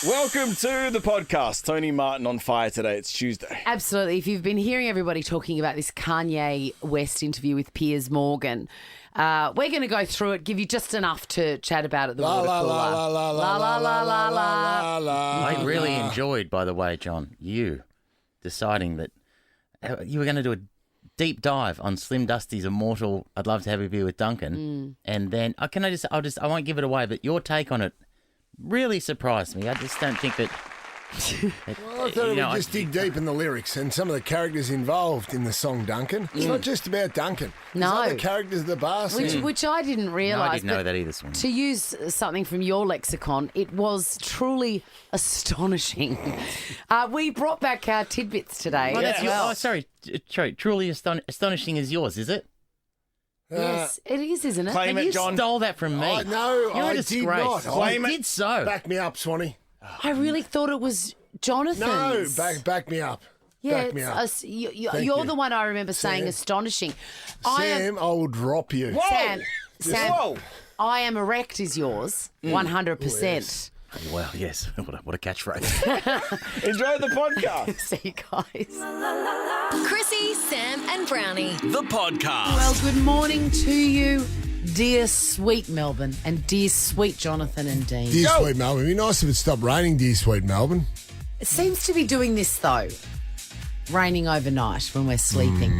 Welcome to the podcast. Tony Martin on fire today. It's Tuesday. Absolutely. If you've been hearing everybody talking about this Kanye West interview with Piers Morgan, we're going to go through it, give you just enough to chat about at the water cooler. La la la la la la. I really enjoyed, by the way, John, you deciding that you were going to do a deep dive on Slim Dusty's immortal "I'd Love to Have a Beer with Duncan," and then I won't give it away, but your take on it really surprised me. I just don't think that. Well, I thought we'd just dig deep in the lyrics and some of the characters involved in the song Duncan. It's not just about Duncan. There's other characters of the bar scene. Which I didn't realise. No, I didn't know that either. This one. To use something from your lexicon, it was truly astonishing. We brought back our tidbits today. Sorry. Truly astonishing is yours, is it? Yes, it is, isn't it? Claim And it, you John. Stole that from me. No, You're I a did disgrace. not. Claim I it. did so. Back me up, Swanee. I really thought it was Jonathan's. No, back me up. Yeah, back me up. You're the one I remember saying astonishing. Sam, I will drop you. Sam, Whoa. I am erect is yours, 100%. Yes. Well, yes. What a catchphrase. Enjoy the podcast. See you guys. Chrissie, Sam and Brownie. The podcast. Well, good morning to you, dear sweet Melbourne, and dear sweet Jonathan and Dean. Dear sweet Melbourne. It'd be nice if it stopped raining, dear sweet Melbourne. It seems to be doing this, though, raining overnight when we're sleeping,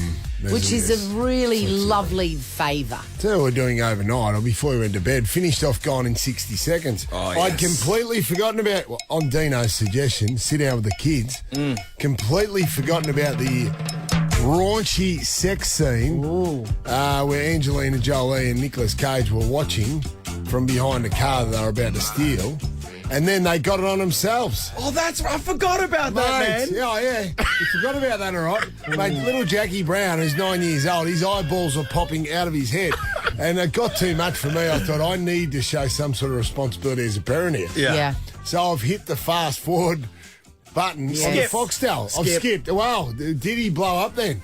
which is a really lovely favour. Tell you what we're doing overnight, or before we went to bed, finished off Gone in 60 Seconds. I'd completely forgotten about, on Dino's suggestion, sit down with the kids, completely forgotten about the raunchy sex scene where Angelina Jolie and Nicolas Cage were watching from behind the car that they were about to steal. And then they got it on themselves. Oh, I forgot about that, man. Yeah. You forgot about that, all right? Mate, little Jackie Brown, who's 9 years old, his eyeballs were popping out of his head. And it got too much for me. I thought I need to show some sort of responsibility as a parent here. Yeah. So I've hit the fast forward button on the Foxtel. I've skipped. Wow, did he blow up then?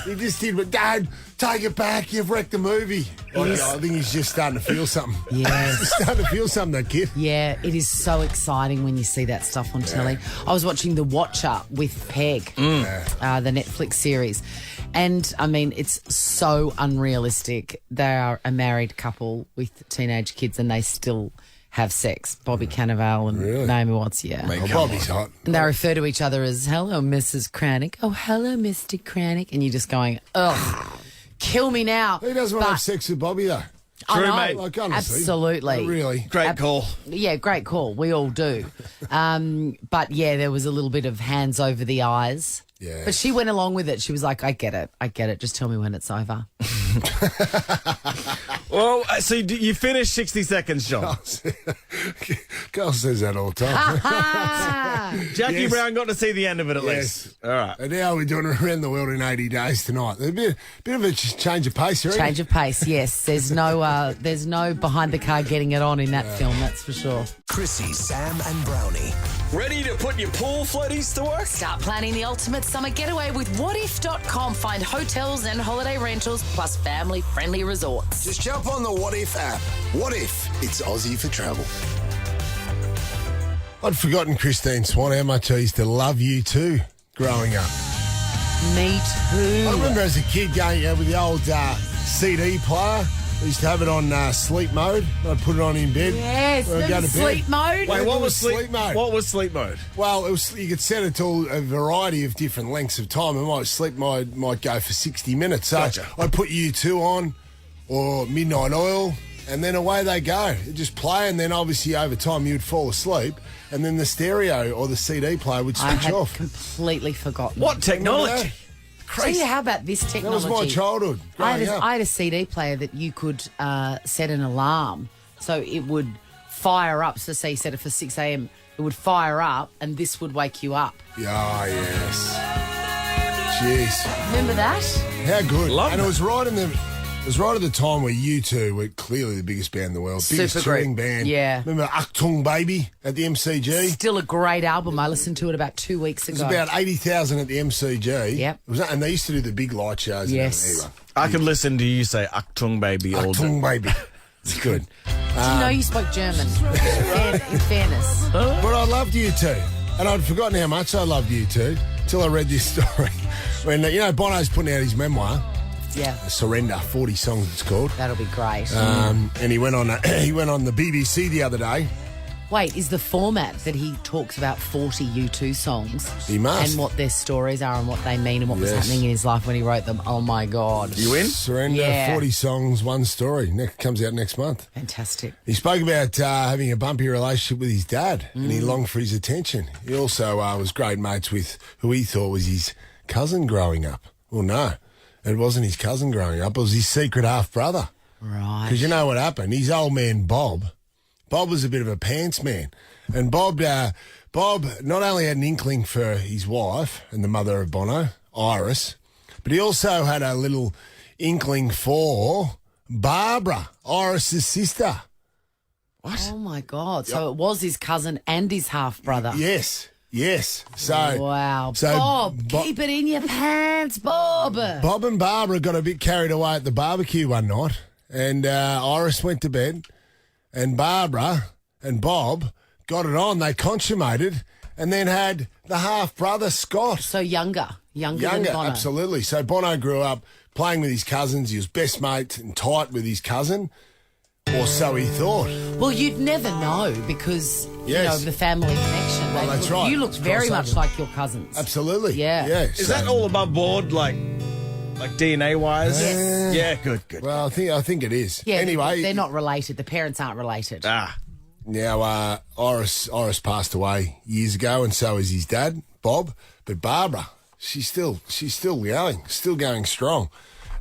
He just did, but Dad, take it back. You've wrecked the movie. I think he's just starting to feel something. Yes. He's starting to feel something, that kid. Yeah, it is so exciting when you see that stuff on telly. I was watching The Watcher with Peg, the Netflix series. And, I mean, it's so unrealistic. They are a married couple with teenage kids and they still have sex. Bobby Cannavale and Naomi Watts, Bobby's hot. And they refer to each other as, hello, Mrs. Cranach. Oh, hello, Mr. Cranach. And you're just going, ugh, kill me now. Who doesn't want to have sex with Bobby, though? I know, mate. Like, honestly, absolutely. not really. Great call. Yeah, great call. We all do. But, yeah, there was a little bit of hands over the eyes. Yeah. But she went along with it. She was like, I get it. Just tell me when it's over. Well, so you finished 60 Seconds, John. Carl says that all the time. Jackie Brown got to see the end of it at least. All right. And now we're doing it around the world in 80 days tonight. There's a bit of a change of pace here. Change of pace, yes. There's no behind the car getting it on in that film, that's for sure. Chrissie, Sam and Brownie. Ready to put your pool floaties to work? Start planning the ultimate summer getaway with whatif.com. Find hotels and holiday rentals plus family-friendly resorts. Just jump on the What If app. What if it's Aussie for travel? I'd forgotten, Christine Swan, how much I used to love you too growing up. Me too. I remember as a kid going with the old CD player. I used to have it on sleep mode. I'd put it on in bed. Yes, when I'd go to sleep bed. mode. Wait, what was sleep mode? What was sleep mode? Well, you could set it to a variety of different lengths of time. And my sleep mode might go for 60 minutes. So Gotcha. I'd put U2 on or Midnight Oil, and then away they go. It'd just play, and then obviously over time you'd fall asleep, and then the stereo or the CD player would I switch had off. completely forgotten. What technology? See, how about this That technology? was my childhood. I growing up. had a CD player that you could set an alarm, so it would fire up. So say you set it for 6 a.m, it would fire up, and this would wake you up. Yeah, yes. Jeez. Remember that? How good. Love and that. it was right at the time where U2 were clearly the biggest band in the world. Biggest Supergroup. touring band. Yeah. Remember Achtung Baby at the MCG? Still a great album. I listened to it about 2 weeks It was ago. about 80,000 at the MCG. Yep. And they used to do the big light shows. Yes. And I could listen to you say Achtung Baby all day. Achtung Baby. It's good. Do you know you spoke German? In fairness. But I loved you too. And I'd forgotten how much I loved you too until I read this story. When, Bono's putting out his memoir, Yeah. Surrender, 40 songs it's called. That'll be great. And he went on the BBC the other day. Wait, is the format that he talks about 40 U2 songs? He must. And what their stories are and what they mean and what was Yes. happening in his life when he wrote them. Oh, my God. You in? Surrender, Yeah. 40 songs, one story. Comes out next month. Fantastic. He spoke about having a bumpy relationship with his dad and he longed for his attention. He also was great mates with who he thought was his cousin growing up. Well, no, it wasn't his cousin growing up. It was his secret half-brother. Right. Because you know what happened? His old man, Bob was a bit of a pants man. And Bob not only had an inkling for his wife and the mother of Bono, Iris, but he also had a little inkling for Barbara, Iris's sister. Oh, my God. So it was his cousin and his half-brother. Yes. So Wow. So Bob, keep it in your pants, Bob. Bob and Barbara got a bit carried away at the barbecue one night, and Iris went to bed, and Barbara and Bob got it on. They consummated, and then had the half-brother Scott. So younger than Bono. Absolutely. So Bono grew up playing with his cousins. He was best mate and tight with his cousin, or so he thought. Well, you'd never know because, Yes. of the family connection. Well, that's right. You look very much Crossover. like your cousins. Absolutely. Yeah. Is that all above board, like DNA wise? Yes. Yeah, good. Well, I think it is. Yeah, Anyway, they're not related. The parents aren't related. Now, Iris passed away years ago, and so is his dad, Bob. But Barbara, she's still going strong.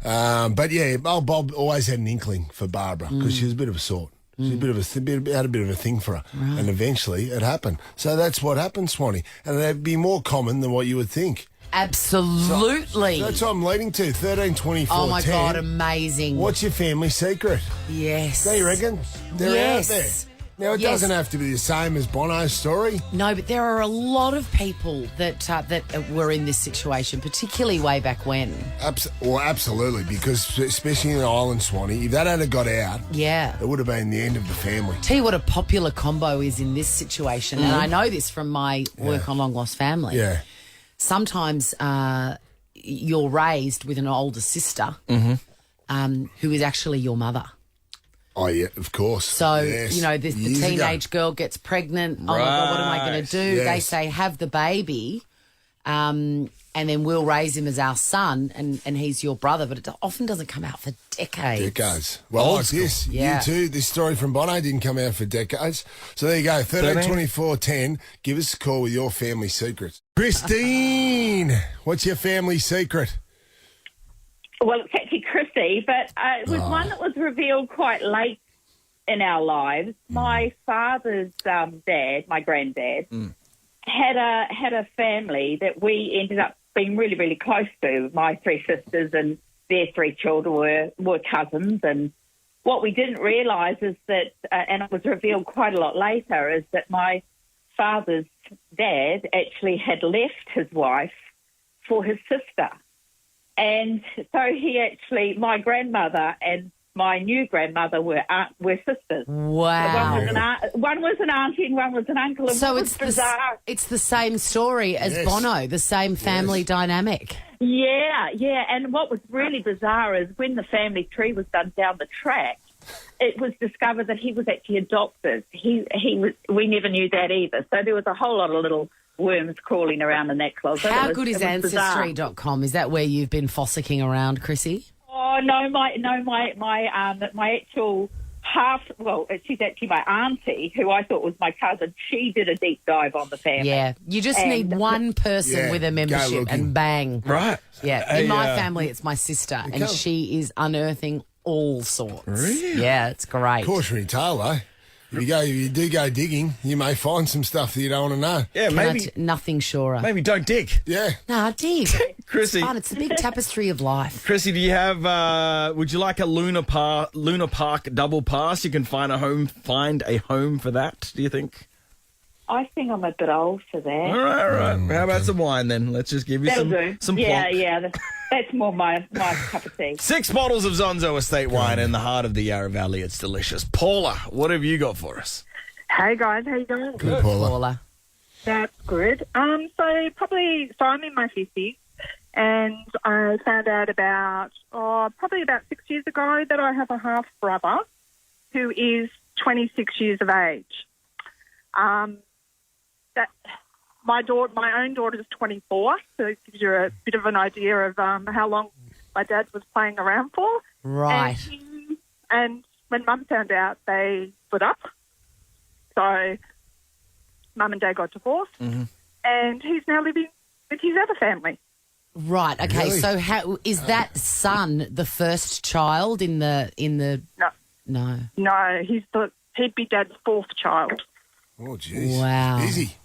But yeah, old Bob always had an inkling for Barbara because she was a bit of a sort. She was had a bit of a thing for her, and eventually it happened. So that's what happened, Swanee, and that'd be more common than what you would think. Absolutely. So that's what I'm leading to. 13, 24, Oh, my 10. God, amazing. What's your family secret? Yes. Do you reckon? They're Yes. out there. Now, it Yes. doesn't have to be the same as Bono's story. No, but there are a lot of people that were in this situation, particularly way back when. Absolutely, because especially in the island, Swanee, if that had got out, Yeah. it would have been the end of the family. Tell you what a popular combo is in this situation, and I know this from my work on Long Lost Family. Yeah. Sometimes you're raised with an older sister who is actually your mother. Oh, yeah, of course. So, Yes. the Years ago. teenage girl gets pregnant. Oh, my God, what am I going to do? Yes. They say, have the baby, and then we'll raise him as our son, and he's your brother. But it often doesn't come out for decades. Well, like this. Yeah. You too. This story from Bono didn't come out for decades. So there you go. 13, 24, 10. Give us a call with your family secrets. Christine, what's your family secret? Well, it's actually Chrissie, but it was one that was revealed quite late in our lives. My father's dad, my granddad, had a family that we ended up being really, really close to. My three sisters and their three children were cousins. And what we didn't realise is that, and it was revealed quite a lot later, is that my father's dad actually had left his wife for his sister. And so my grandmother and my new grandmother were sisters. Wow. One was an auntie and one was an uncle. And So what was bizarre. it's the same story as Yes. Bono, the same family dynamic. Yeah. And what was really bizarre is when the family tree was done down the track, it was discovered that he was actually adopted. We never knew that either. So there was a whole lot of little worms crawling around in that closet. How good is Ancestry.com? Is that where you've been fossicking around, Chrissie? Oh no, my actual she's actually my auntie, who I thought was my cousin. She did a deep dive on the family. Yeah, you just need one person Yeah, with a go membership looking. and bang. Right. Yeah, in my family, it's my sister, and she is unearthing all sorts. Really? Yeah, it's great. Cautionary tale, though. If you do go digging, you may find some stuff that you don't want to know. Yeah, Nothing surer. maybe don't dig. Yeah. Nah, dig. Chrissie. It's fun. It's the big tapestry of life. Chrissie, do you have? Would you like a Luna Park double pass? You can find a home for that. Do you think? I think I'm a bit old for that. All right. How about some wine then? Let's just give you That'll do. some Yeah, plonk. yeah. That's more my cup of tea. 6 bottles of Zonzo Estate wine in the heart of the Yarra Valley. It's delicious. Paula, what have you got for us? Hey guys, how you doing? Good, Paula. Paula. That's good. So I'm in my 50s, and I found out probably about 6 years ago that I have a half brother who is 26 years of age. That my own daughter is 24, so it gives you a bit of an idea of how long my dad was playing around for. Right. And when Mum found out, they split up. So Mum and Dad got divorced, and he's now living with his other family. Right. Okay. Really? So how is that son the first child in the? No. No, he'd be Dad's fourth child. Oh, jeez. Wow. Busy.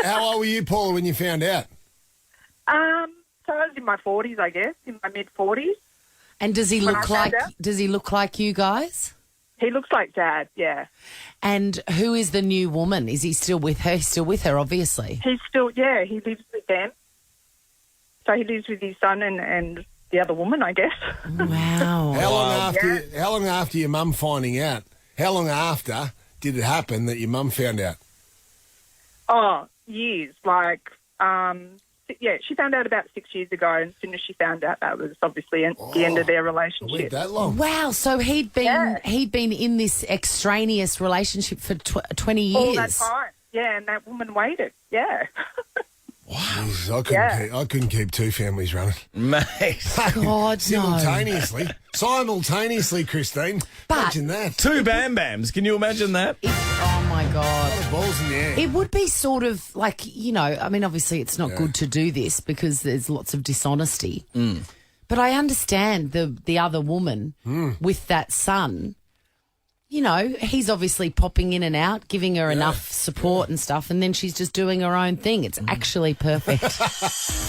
How old were you, Paula, when you found out? So I was in my 40s, I guess, in my mid-40s. And does he When look I like? found out. Does he look like you guys? He looks like Dad, yeah. And who is the new woman? Is he still with her? He's still with her, obviously. He lives with them. So he lives with his son and the other woman, I guess. Wow. How long after your mum finding out? How long after did it happen that your mum found out? Oh, years. She found out about 6 years ago, and as soon as she found out, that was obviously the end of their Wait relationship. that long? Wow. So he'd been in this extraneous relationship for 20 years. All that time. Yeah, and that woman waited. Yeah. Jeez, I couldn't keep two families running. Mate. God, Simultaneously, Christine. Imagine that. 2 Bam Bams. Can you imagine that? Oh my God. Balls in the air. It would be sort of like, I mean, obviously it's not good to do this because there's lots of dishonesty. But I understand the other woman with that son. He's obviously popping in and out, giving her enough support and stuff, and then she's just doing her own thing. It's actually perfect.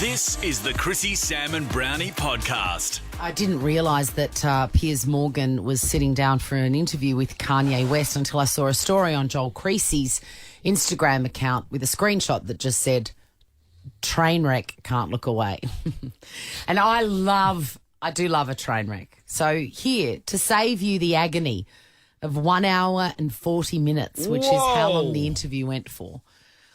This is the Chrissie, Sam and Brownie podcast. I didn't realise that Piers Morgan was sitting down for an interview with Kanye West until I saw a story on Joel Creasy's Instagram account with a screenshot that just said, "Train wreck, can't look away." And I do love a train wreck. So here, to save you the agony of 1 hour and 40 minutes, which is how long the interview went for.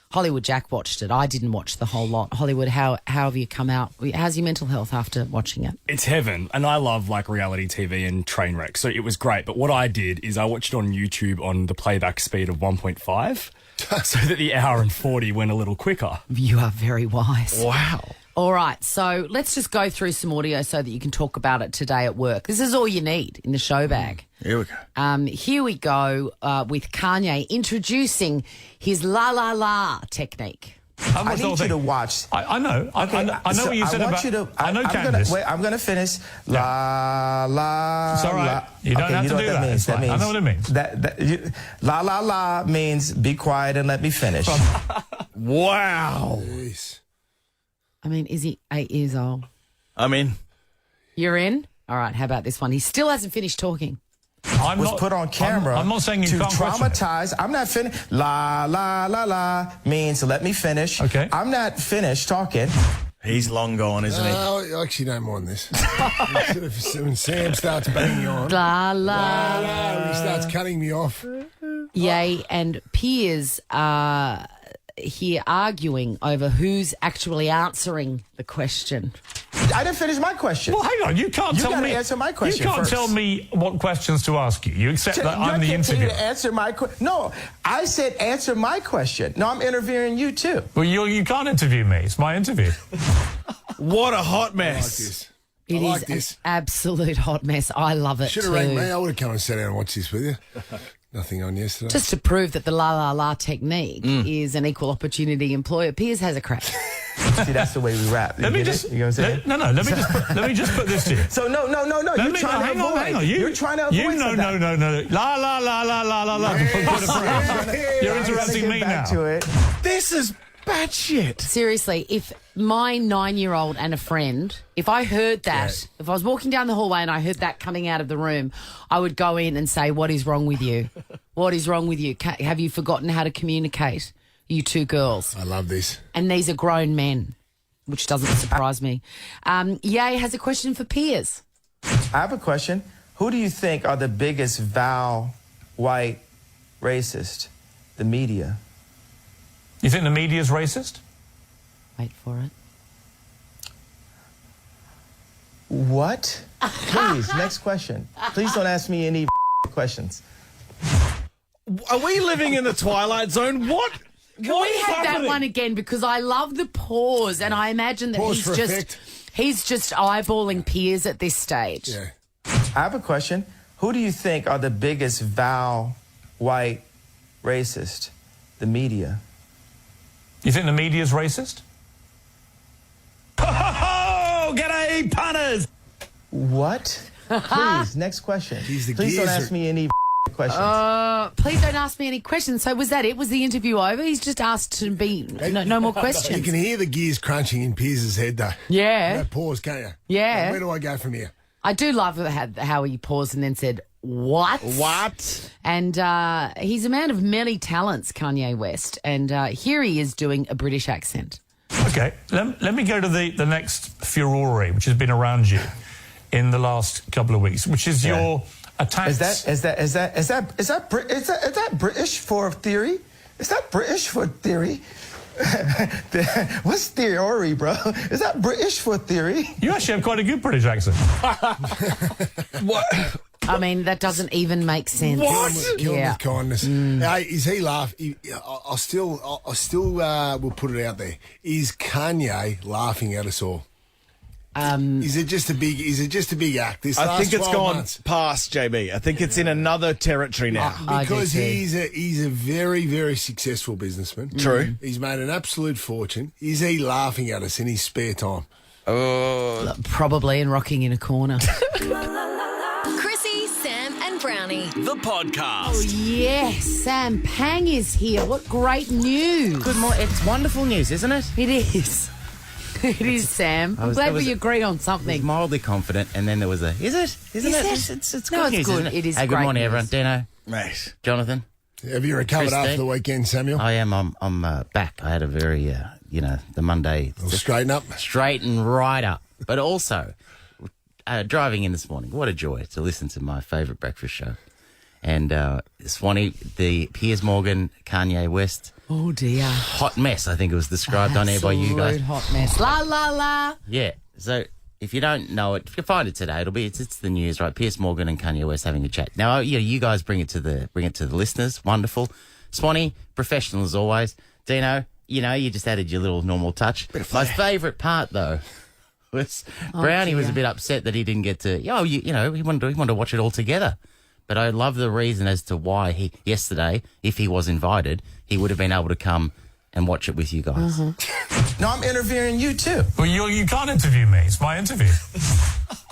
Hollywood Jack watched it. I didn't watch the whole lot. Hollywood, how have you come out? How's your mental health after watching it? It's heaven, and I love reality TV and train wrecks, so it was great. But what I did is I watched it on YouTube on the playback speed of 1.5 so that the hour and 40 went a little quicker. You are very wise. Wow. All right, so let's just go through some audio so that you can talk about it today at work. This is all you need in the show bag. Here we go. Here we go with Kanye introducing his la la la technique. I need you to watch. I know. Okay, I know what you said about... I know Candace. I'm going to finish. La, la, It's all right. la. You don't have to know do what that. It's fine. I know what it means. La, la, la means be quiet and let me finish. Wow. Jeez. I mean, is he 8 years old? You're in? All right, how about this one? He still hasn't finished talking. Was put on camera. I'm not saying you to can't traumatize. I'm not finished. La la la la means let me finish. Okay. I'm not finished talking. He's long gone, isn't he? I actually don't mind this. When Sam starts banging on, La la. he starts cutting me off. Yay, and Piers here arguing over who's actually answering the question. I didn't finish my question. Well, hang on. You can't tell gotta me... answer my question You can't first. tell me what questions to ask you. You accept that I'm the interviewer. To answer my question. No, I said answer my question. No, I'm interviewing you too. Well, you can't interview me. It's my interview. What a hot I like mess. this. It I like is this. an absolute hot mess. I love it Should too. have rang me. I would have come and sat down and watched this with you. Nothing on yesterday. Just to prove that the la la la technique is an equal opportunity employer, Piers has a crack. See, that's the way we rap. Let me just... You know what I'm saying? No. Let me just put this to you. So no. You're trying to avoid. Hang on. You're trying to avoid No. La la la la la la la. You're interrupting me now. This is bad shit. Seriously, if my 9-year-old and a friend, if I heard that, if I was walking down the hallway and I heard that coming out of the room, I would go in and say, "What is wrong with you?" What is wrong with you? Have you forgotten how to communicate, you two girls? I love this. And these are grown men, which doesn't surprise me. Ye has a question for Piers. I have a question. Who do you think are the biggest white racist? The media. You think the media is racist? Wait for it. What? Please, next question. Please don't ask me any questions. Are we living in the Twilight Zone? What? Can we have that one again? Because I love the pause, and I imagine that he's just eyeballing Piers at this stage. Yeah. I have a question. Who do you think are the biggest white racist? The media. You think the media is racist? Oh, g'day, punters! What? Please, next question. Please don't ask me any questions. Please don't ask me any questions. So was that it? Was the interview over? He's just asked to be no more questions. You can hear the gears crunching in Piers' head, though. Yeah. That pause, can't you? Yeah. Where do I go from here? I do love how he paused and then said, "What? What?" And he's a man of many talents, Kanye West. And here he is doing a British accent. Okay, let me go to the next furore, which has been around you in the last couple of weeks, which is your attacks. Is that British for theory? Is that British for theory? What's theory, bro? Is that British for theory? You actually have quite a good British accent. What? I mean, that doesn't even make sense. Kill him with kindness. Hey, is he laughing? I still will put it out there. Is Kanye laughing at us all? Is it just a big act? This I last think it's 12 gone months? past, JB. I think it's in another territory now. Because he's a very, very successful businessman. True. He's made an absolute fortune. Is he laughing at us in his spare time? Probably, and rocking in a corner. Chrissie, Sam and Brownie. The podcast. Oh, yes. Sam Pang is here. What great news. Good morning. It's wonderful news, isn't it? It is. It is, Sam. I'm glad we agree on something. Mildly confident, and then there was Isn't it? Is it? it? It's No, good it's news, good. isn't it? It is Hey, good great morning, news. everyone. Dino, Mate. Jonathan. Have you recovered Christie. after the weekend, Samuel? I am. I'm back. I had a very, the Monday. Straighten up. Straighten right up. But also, driving in this morning, what a joy to listen to my favourite breakfast show. And Swanee, the Piers Morgan, Kanye West. Oh, dear. Hot mess, I think it was described on air by you guys. Absolute hot mess. La, la, la. Yeah. So if you don't know it, if you find it today, it's the news, right? Piers Morgan and Kanye West having a chat. Now, you guys bring it to the listeners. Wonderful. Swanee, professional as always. Dino, you just added your little normal touch. My favourite part, though, was Brownie was a bit upset that he didn't get to. He wanted to watch it all together. But I love the reason as to why yesterday, if he was invited, he would have been able to come and watch it with you guys. No, I'm interviewing you too. Well, you can't interview me. It's my interview.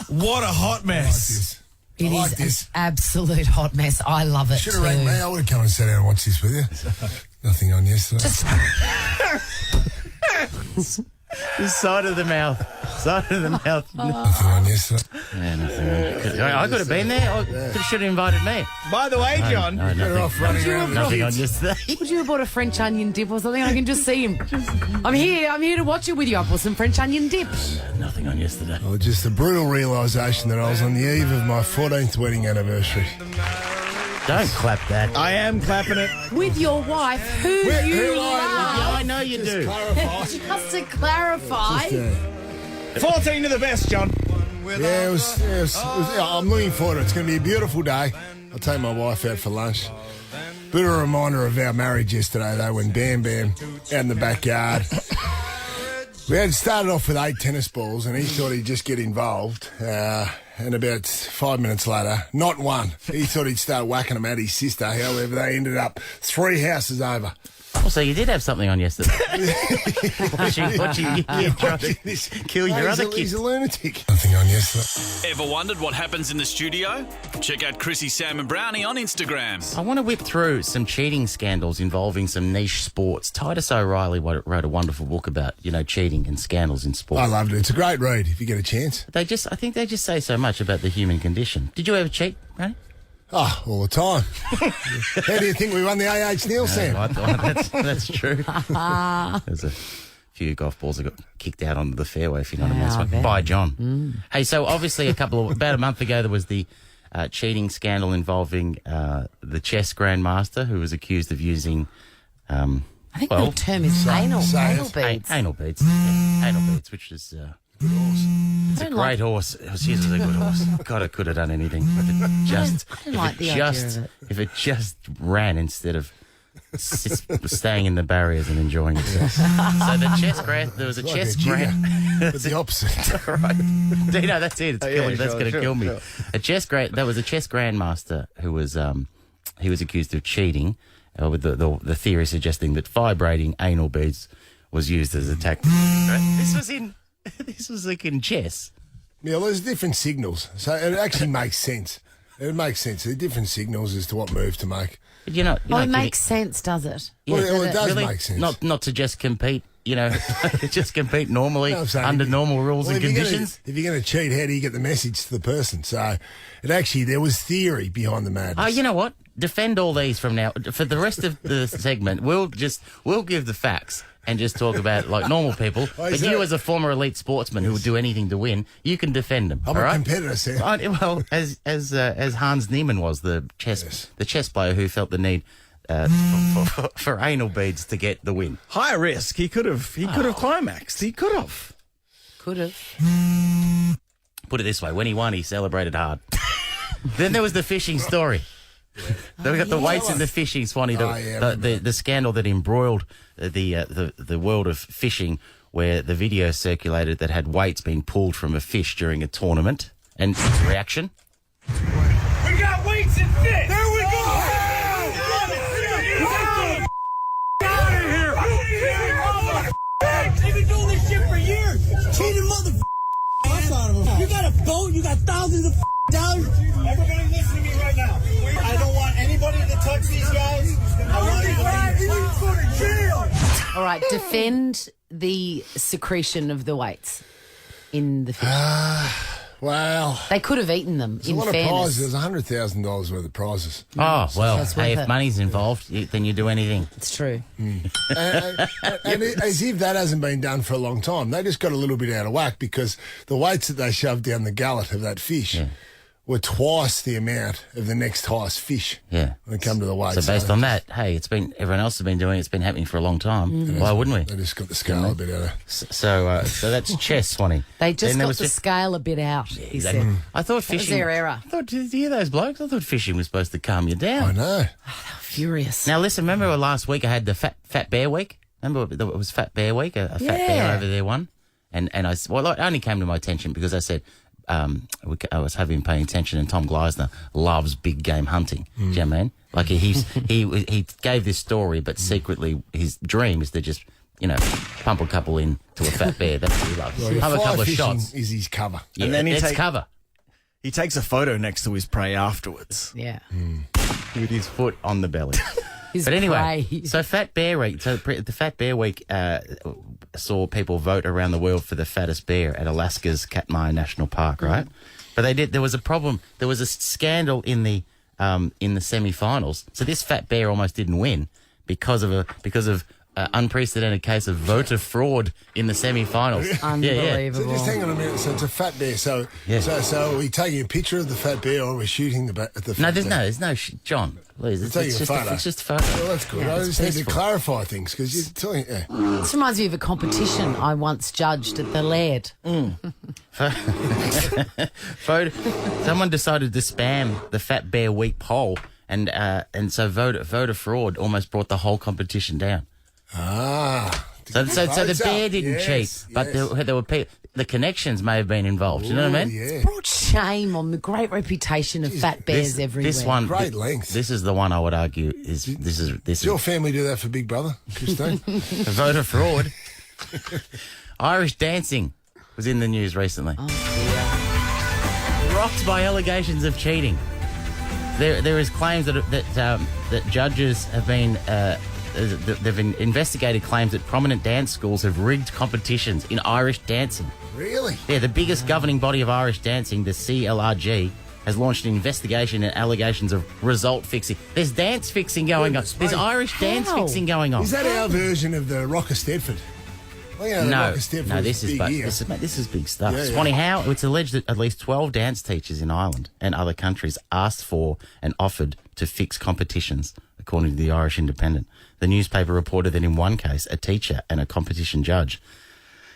What a hot mess. It is an absolute hot mess. I love it. Should have rang me. I would have come and sat down and watched this with you. Nothing on yesterday. Side of the mouth. Nothing on yesterday. Yeah, nothing. I could have been there. Should have invited me. By the way, John, No, Better off running around. nothing on yesterday. Would you have bought a French onion dip or something? I can just see him. I'm here to watch it with you. I bought some French onion dip. Nothing on yesterday. Oh, just the brutal realisation that I was on the eve of my 14th wedding anniversary. Don't clap that. I am clapping it. With your wife, who you love. Yeah, I know you do. Just to clarify. 14 to the best, John. Yeah, it was, I'm looking forward to it. It's going to be a beautiful day. I'll take my wife out for lunch. Bit of a reminder of our marriage yesterday, though, when Bam out in the backyard. We had started off with 8 tennis balls, and he thought he'd just get involved. And about 5 minutes later, not one. He thought he'd start whacking them at his sister. However, they ended up 3 houses over. Oh, so you did have something on yesterday. What you kill your other kids. He's a lunatic. Nothing on yesterday. Ever wondered what happens in the studio? Check out Chrissie, Sam and Brownie on Instagram. I want to whip through some cheating scandals involving some niche sports. Titus O'Reilly wrote a wonderful book about, cheating and scandals in sport. I loved it. It's a great read if you get a chance. I think they just say so much about the human condition. Did you ever cheat, Brownie? Oh, all the time. How do you think we won the AH Neil, Sam? That's true. There's a few golf balls that got kicked out onto the fairway, if you know what I mean. By John. Hey, so obviously about a month ago, there was the cheating scandal involving the chess grandmaster who was accused of using... I think the term is anal beads. Anal beads. Yeah, anal beads, which is... Good horse. It's a great horse. She was a good horse. God, it could have done anything. If it just ran instead of staying in the barriers and enjoying itself. So there was a chess grand. It's the opposite. Right. Dino, that's it. That's going to kill me. Sure. There was a chess grandmaster who was he was accused of cheating with the theory suggesting that vibrating anal beads was used as a tactic. Right? This was like in chess. Yeah, well, there's different signals, so it actually makes sense. It makes sense. There are different signals as to what move to make. But it makes sense, does it? Yeah, well, it does really make sense. Not to just compete, just compete normally under normal rules and conditions. If you're going to cheat, how do you get the message to the person? So there was theory behind the madness. Oh, you know what? Defend all these from now. For the rest of the segment, we'll give the facts and just talk about like normal people. But you, as a former elite sportsman who would do anything to win, you can defend them. I'm a competitor, Sam. Well, as Hans Niemann was the chess player who felt the need for anal beads to get the win. High risk. He could have climaxed. He could have. Could have. Put it this way: when he won, he celebrated hard. Then there was the fishing story. Then we got the weights in the fishing, Swanee. The scandal that embroiled the world of fishing, where the video circulated that had weights being pulled from a fish during a tournament, and its reaction. We got weights and fish. There we go. Out of here. They've been doing this shit for years. Cheating motherfucker. You got a boat. You got thousands of dollars. Everybody listen to me right now. I don't want anybody to touch these guys. All right, defend the secretion of the weights in the fish. Well, they could have eaten them. There's a lot of prizes. There's $100,000 worth of prizes. Oh well, hey, if money's involved, then you do anything. It's true. And as if that hasn't been done for a long time, they just got a little bit out of whack because the weights that they shoved down the gullet of that fish. Yeah. Were twice the amount of the next highest fish. Yeah, when it come to the weight. So based on that, hey, everyone else has been doing it. It's been happening for a long time. Why wouldn't we? They just got the scale a bit out of. So that's chess, Swanee. They just got the scale a bit out. Yeah, he said. I thought fishing. That was their error. Did you hear those blokes? I thought fishing was supposed to calm you down. I know. Oh, they were furious. Now listen, remember last week I had the Fat Bear Week. Remember it was Fat Bear Week. A fat bear over there won, and it only came to my attention because I said. I was having paying attention, and Tom Gleisner loves big game hunting. Do you know what I mean? Like he gave this story, but secretly his dream is to just pump a couple into a fat bear. That's what he loves. Well, have a couple of shots. Is his cover, yeah, and then cover. He takes a photo next to his prey afterwards. Yeah, with his foot on the belly. But anyway, so Fat Bear Week. So the Fat Bear Week saw people vote around the world for the fattest bear at Alaska's Katmai National Park, right? But there was a problem. There was a scandal in the semi-finals. So this fat bear almost didn't win because of unprecedented case of voter fraud in the semi-finals. Unbelievable. So just hang on a minute. So it's a fat bear. So are we taking a picture of the fat bear, or are we shooting the fat bear? There's no John. Please, it's just a photo. Well, that's good. I just need to clarify things because you're telling. Yeah. This reminds me of a competition I once judged at the Laird. Someone decided to spam the Fat Bear Week poll, and so voter fraud almost brought the whole competition down. So the bear didn't cheat, but there were people. The connections may have been involved. You know what I mean? Yeah. It's brought shame on the great reputation of fat bears everywhere. This one, great length. This is the one I would argue is this is. Does your family do that for Big Brother, Christine? Voter fraud. Irish dancing was in the news recently. Oh, dear. Rocked by allegations of cheating. There is claims that judges have been. They've investigated claims that prominent dance schools have rigged competitions in Irish dancing. Really? Yeah, the biggest governing body of Irish dancing, the CLRG, has launched an investigation into allegations of result fixing. There's dance fixing going on. There's Irish dance fixing going on. Is that our version of the Rocker Stedford? Well, yeah, the Rocker Stedford was this is big here. this is big stuff. Yeah, Swanee, how it's alleged that at least 12 dance teachers in Ireland and other countries asked for and offered to fix competitions, according to the Irish Independent. The newspaper reported that in one case, a teacher and a competition judge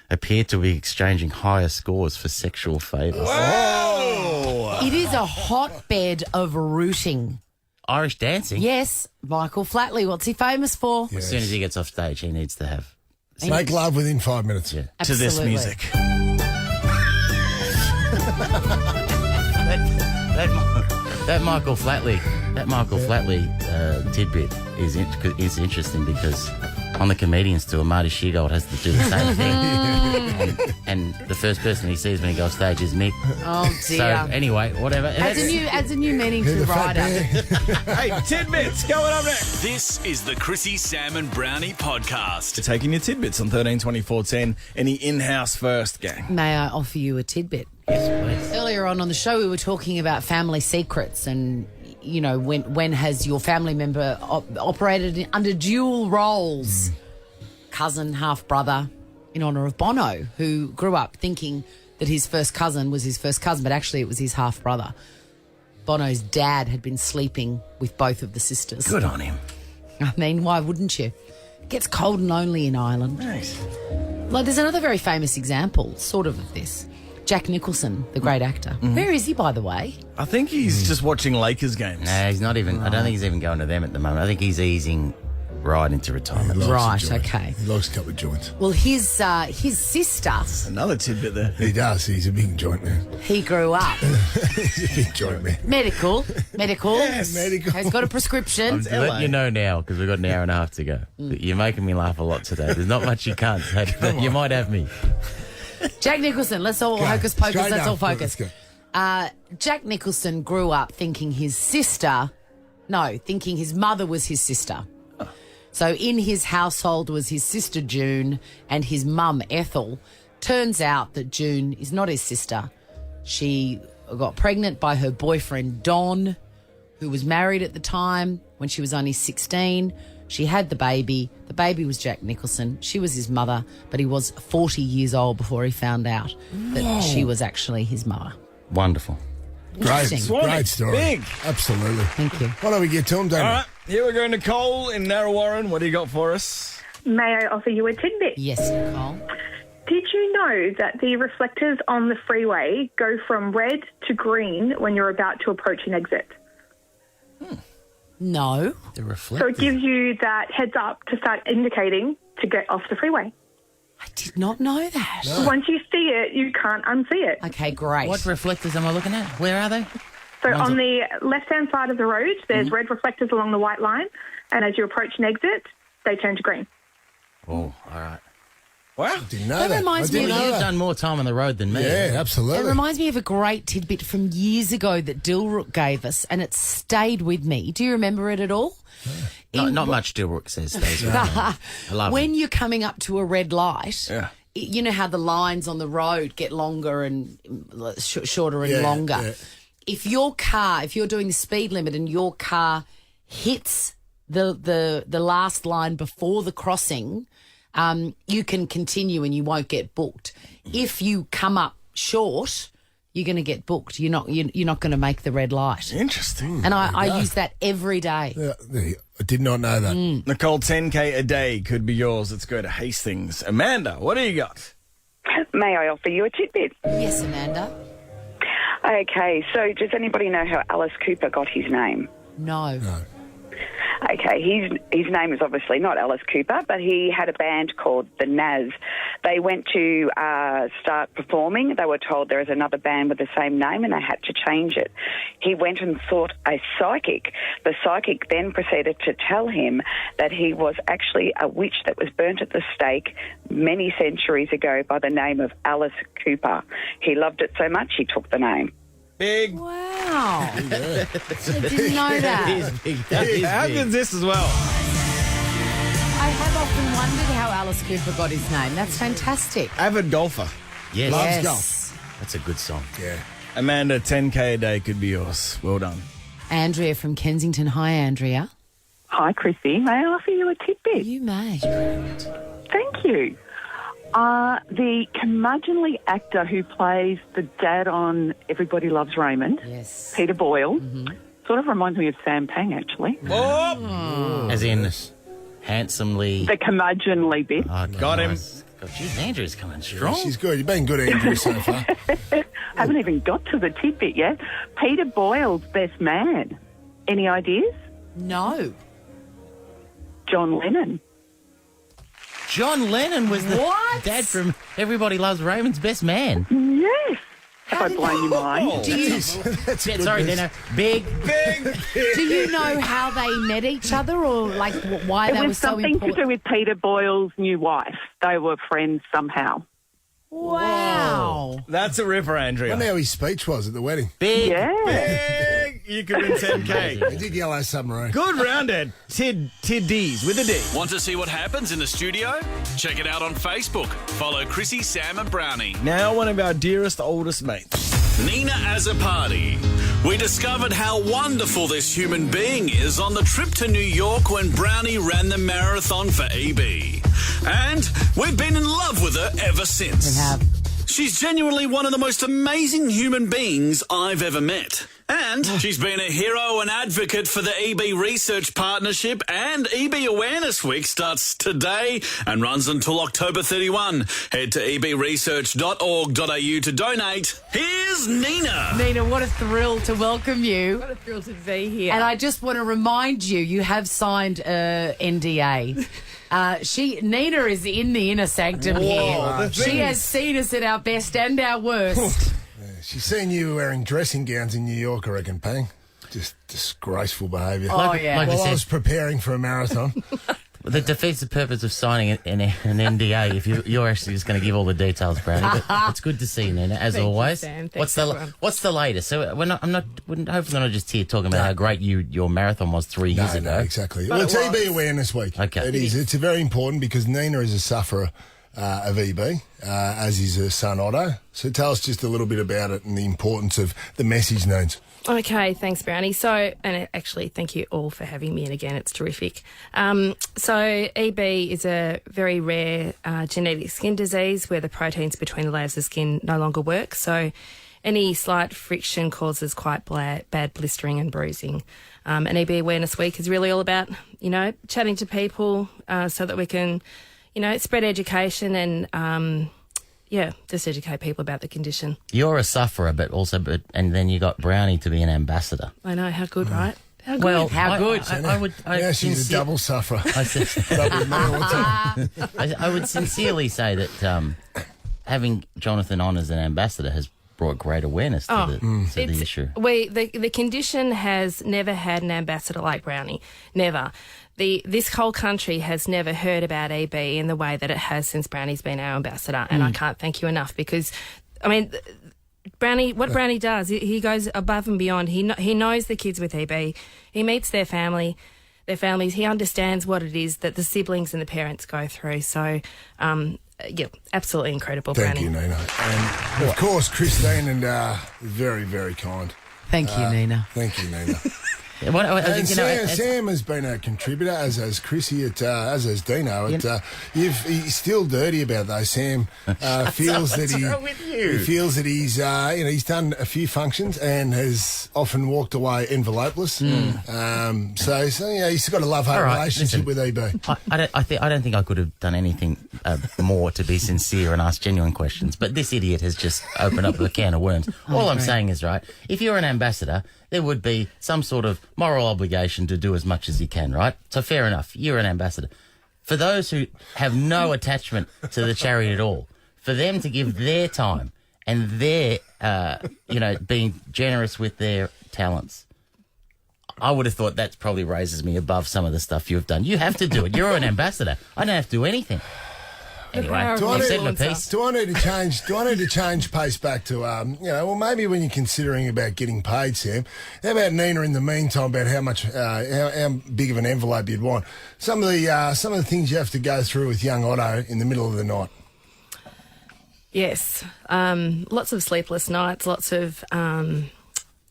appeared to be exchanging higher scores for sexual favours. Whoa! It is a hotbed of rooting. Irish dancing? Yes, Michael Flatley. What's he famous for? As soon as he gets off stage, he needs to have... Make love within 5 minutes. Yeah. To this music. That Michael Flatley tidbit is interesting because on the Comedians tour, Marty Sheargold has to do the same thing. and the first person he sees when he goes stage is Mick. Oh, dear. So, anyway, whatever. Adds a new meaning to rider. Hey, tidbits coming up next. This is the Chrissie, Sam and Brownie podcast. Taking your tidbits on 132410. Any in-house first, gang? May I offer you a tidbit? Yes, please. Earlier on the show, we were talking about family secrets and, you know, when has your family member operated under dual roles? Cousin, half-brother, in honour of Bono, who grew up thinking that his first cousin was his first cousin, but actually it was his half-brother. Bono's dad had been sleeping with both of the sisters. Good on him. I mean, why wouldn't you? It gets cold and lonely in Ireland. Nice. Like, there's another very famous example, sort of this. Jack Nicholson, the great actor. Where is he, by the way? I think he's just watching Lakers games. No, he's not even... I don't think he's even going to them at the moment. I think he's easing right into retirement. Right, okay. He likes a couple of joints. Well, his sister, Another tidbit there. He does. He's a big joint man. he grew up. He's a big joint man. Medical. Yes, medical. Has got a prescription. I'm letting you know now, because we've got an hour and a half to go. You're making me laugh a lot today. There's not much you can't say, but you might have me. Jack Nicholson, let's all hocus pocus, Straight let's up. all focus. Let's go. Jack Nicholson grew up thinking his mother was his sister. So in his household was his sister June and his mum Ethel. Turns out that June is not his sister. She got pregnant by her boyfriend Don, who was married at the time when she was only 16. She had the baby. The baby was Jack Nicholson. She was his mother, but he was 40 years old before he found out that she was actually his mother. Wonderful. Great, Interesting. great story. Big. Absolutely. Thank you. Why don't we get to him, Damien? All right, here we go. Nicole in Narrawarren. What do you got for us? May I offer you a tidbit? Yes, Nicole. Did you know that the reflectors on the freeway go from red to green when you're about to approach an exit? No. The So reflector. it gives you that heads up to start indicating to get off the freeway. I did not know that. Once you see it, you can't unsee it. Okay, great. What reflectors am I looking at? Where are they? So on the left-hand side of the road, there's red reflectors along the white line, and as you approach an exit, they turn to green. Oh, all right. Wow. Didn't know That that. reminds I me didn't of know You've that. done more time on the road than me. Yeah, It absolutely. reminds me of a great tidbit from years ago that Dilrook gave us, and it stayed with me. Do you remember it at all? Not much Dilrook says stays with me. I love When him. you're coming up to a red light, Yeah. you know how the lines on the road get longer and shorter and Yeah, longer. yeah. If you're doing the speed limit and your car hits the last line before the crossing, you can continue and you won't get booked. If you come up short, you're going to get booked. You're not going to make the red light. Interesting. And I use that every day. Yeah, I did not know that. Nicole, 10K a day could be yours. Let's go to Hastings. Amanda, what do you got? May I offer you a tidbit? Yes, Amanda. Okay, so does anybody know how Alice Cooper got his name? No. Okay, his name is obviously not Alice Cooper, but he had a band called the Naz. They went to start performing. They were told there is another band with the same name, and they had to change it. He went and sought a psychic. The psychic then proceeded to tell him that he was actually a witch that was burnt at the stake many centuries ago by the name of Alice Cooper. He loved it so much, he took the name. Big. Wow. I didn't know that. How good's this as well? I have often wondered how Alice Cooper got his name. That's fantastic. Avid golfer. Yes. Loves Yes. golf. That's a good song. Yeah. Amanda, 10K a day could be yours. Well done. Andrea from Kensington. Hi, Andrea. Hi, Chrissie. May I offer you a tidbit? You may. Thank you. The curmudgeonly actor who plays the dad on Everybody Loves Raymond, yes, Peter Boyle, sort of reminds me of Sam Pang, actually. Oh! As in handsomely... The curmudgeonly bit. Oh, Got him. God, geez, Andrew's coming strong. Yeah, she's good. You've been good, Andrew, so far. Haven't even got to the tidbit yet. Peter Boyle's best man. Any ideas? No. John Lennon. John Lennon was the What? dad from Everybody Loves Raymond's best man. Yes. Have I blown your mind? Do you, Sorry, Dino. Big. do you know how they met each other, or like why It they was were so something important? to do with Peter Boyle's new wife. They were friends somehow. Wow. That's a ripper, I Andrea. wonder how his speech was at the wedding. Big. Yeah. Big. You could win 10K. He did Yellow Submarine. Good rounded. Tiddies with a D. Want to see what happens in the studio? Check it out on Facebook. Follow Chrissie, Sam and Brownie. Now one of our dearest, oldest mates. Nina Azzopardi. We discovered how wonderful this human being is on the trip to New York when Brownie ran the marathon for EB. And we've been in love with her ever since. We have. She's genuinely one of the most amazing human beings I've ever met. And she's been a hero and advocate for the EB Research Partnership, and EB Awareness Week starts today and runs until October 31. Head to ebresearch.org.au to donate. Here's Nina. Nina, what a thrill to welcome you. What a thrill to be here. And I just want to remind you, you have signed a NDA. Nina is in the inner sanctum here. She has seen us at our best and our worst. She's seen you wearing dressing gowns in New York, I reckon, Pang. Just disgraceful behaviour. Oh, yeah. Like I Well, I said, was preparing for a marathon. that defeats the purpose of signing an NDA if you're actually just going to give all the details, Brownie. But it's good to see you, Nina, as Thank you, always. Sam. Thanks, everyone. What's the latest? So we're hopefully not just here talking about how great your marathon was 3 years ago. No, exactly. Well, it's EB Awareness Week. Okay. It is. It's very important because Nina is a sufferer of EB, as is her son Otto. So tell us just a little bit about it and the importance of the message, Nines. Okay, thanks, Brownie. So, and actually, thank you all for having me in again. It's terrific. So, EB is a very rare genetic skin disease where the proteins between the layers of skin no longer work. So, any slight friction causes quite bad blistering and bruising. And EB Awareness Week is really all about, chatting to people so that we can, spread education and, just educate people about the condition. You're a sufferer, and then you got Brownie to be an ambassador. I know, how good, right? How good. Well, How good. Now she's a double sufferer. I would sincerely say that having Jonathan on as an ambassador has brought great awareness to the issue. The condition has never had an ambassador like Brownie. Never. This whole country has never heard about EB in the way that it has since Brownie's been our ambassador, and I can't thank you enough because, Brownie does, he goes above and beyond. He knows the kids with EB. He meets their families. He understands what it is that the siblings and the parents go through. So, absolutely incredible, Thank Brownie. you, Nina. And, of course, Christine and very, very kind. Thank you, Nina. Thank you, Nina. And Sam has been a contributor, as has Chrissie, as has Dino. He's still dirty about those. Sam feels that he feels that he's done a few functions and has often walked away envelopeless. He's got a love-hate relationship with EB. I don't think I could have done anything more to be sincere and ask genuine questions. But this idiot has just opened up a can of worms. All I'm saying is, right, if you're an ambassador, there would be some sort of moral obligation to do as much as you can, right? So fair enough, you're an ambassador. For those who have no attachment to the charity at all, for them to give their time and their, being generous with their talents, I would have thought that probably raises me above some of the stuff you've done. You have to do it. You're an ambassador. I don't have to do anything. Anyway, I've said my piece. Do I need to change pace back to maybe when you're considering about getting paid, Sam? How about Nina in the meantime about how much how big of an envelope you'd want? Some of the things you have to go through with young Otto in the middle of the night. Yes. Lots of sleepless nights, lots of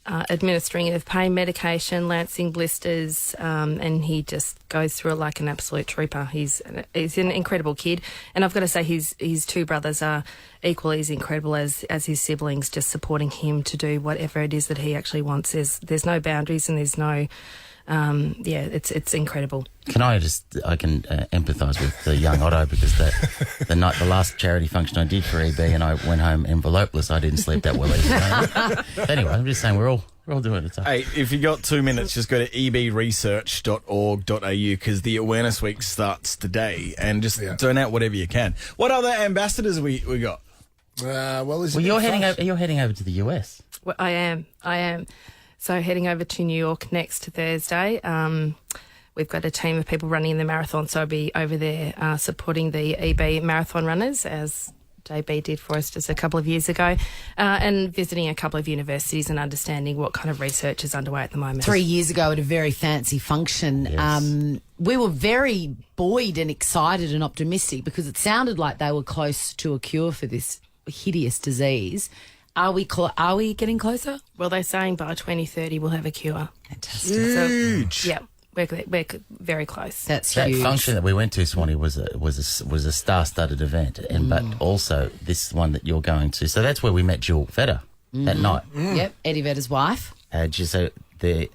administering of pain medication, lancing blisters, and he just goes through it like an absolute trooper. He's an incredible kid, and I've got to say his two brothers are equally as incredible as his siblings, just supporting him to do whatever it is that he actually wants. There's no boundaries and there's no... it's incredible. I can empathise with the young Otto because the last charity function I did for EB and I went home envelopeless. I didn't sleep that well either. But anyway, I'm just saying we're all doing it. Hey, if you got 2 minutes, just go to ebresearch.org.au because the Awareness Week starts today and just donate whatever you can. What other ambassadors we got? You're heading over to the US. Well, I am. So heading over to New York next Thursday. We've got a team of people running the marathon, so I'll be over there supporting the EB marathon runners, as JB did for us just a couple of years ago, and visiting a couple of universities and understanding what kind of research is underway at the moment. 3 years ago at a very fancy function, we were very buoyed and excited and optimistic because it sounded like they were close to a cure for this hideous disease. Are we getting closer? Well, they're saying by 2030 we'll have a cure. Fantastic. Huge. So, yeah, we're very close. That huge. Function that we went to, Swanee, was a star-studded event, but also this one that you're going to. So that's where we met Jill Vedder that night. Yep, Eddie Vedder's wife. So the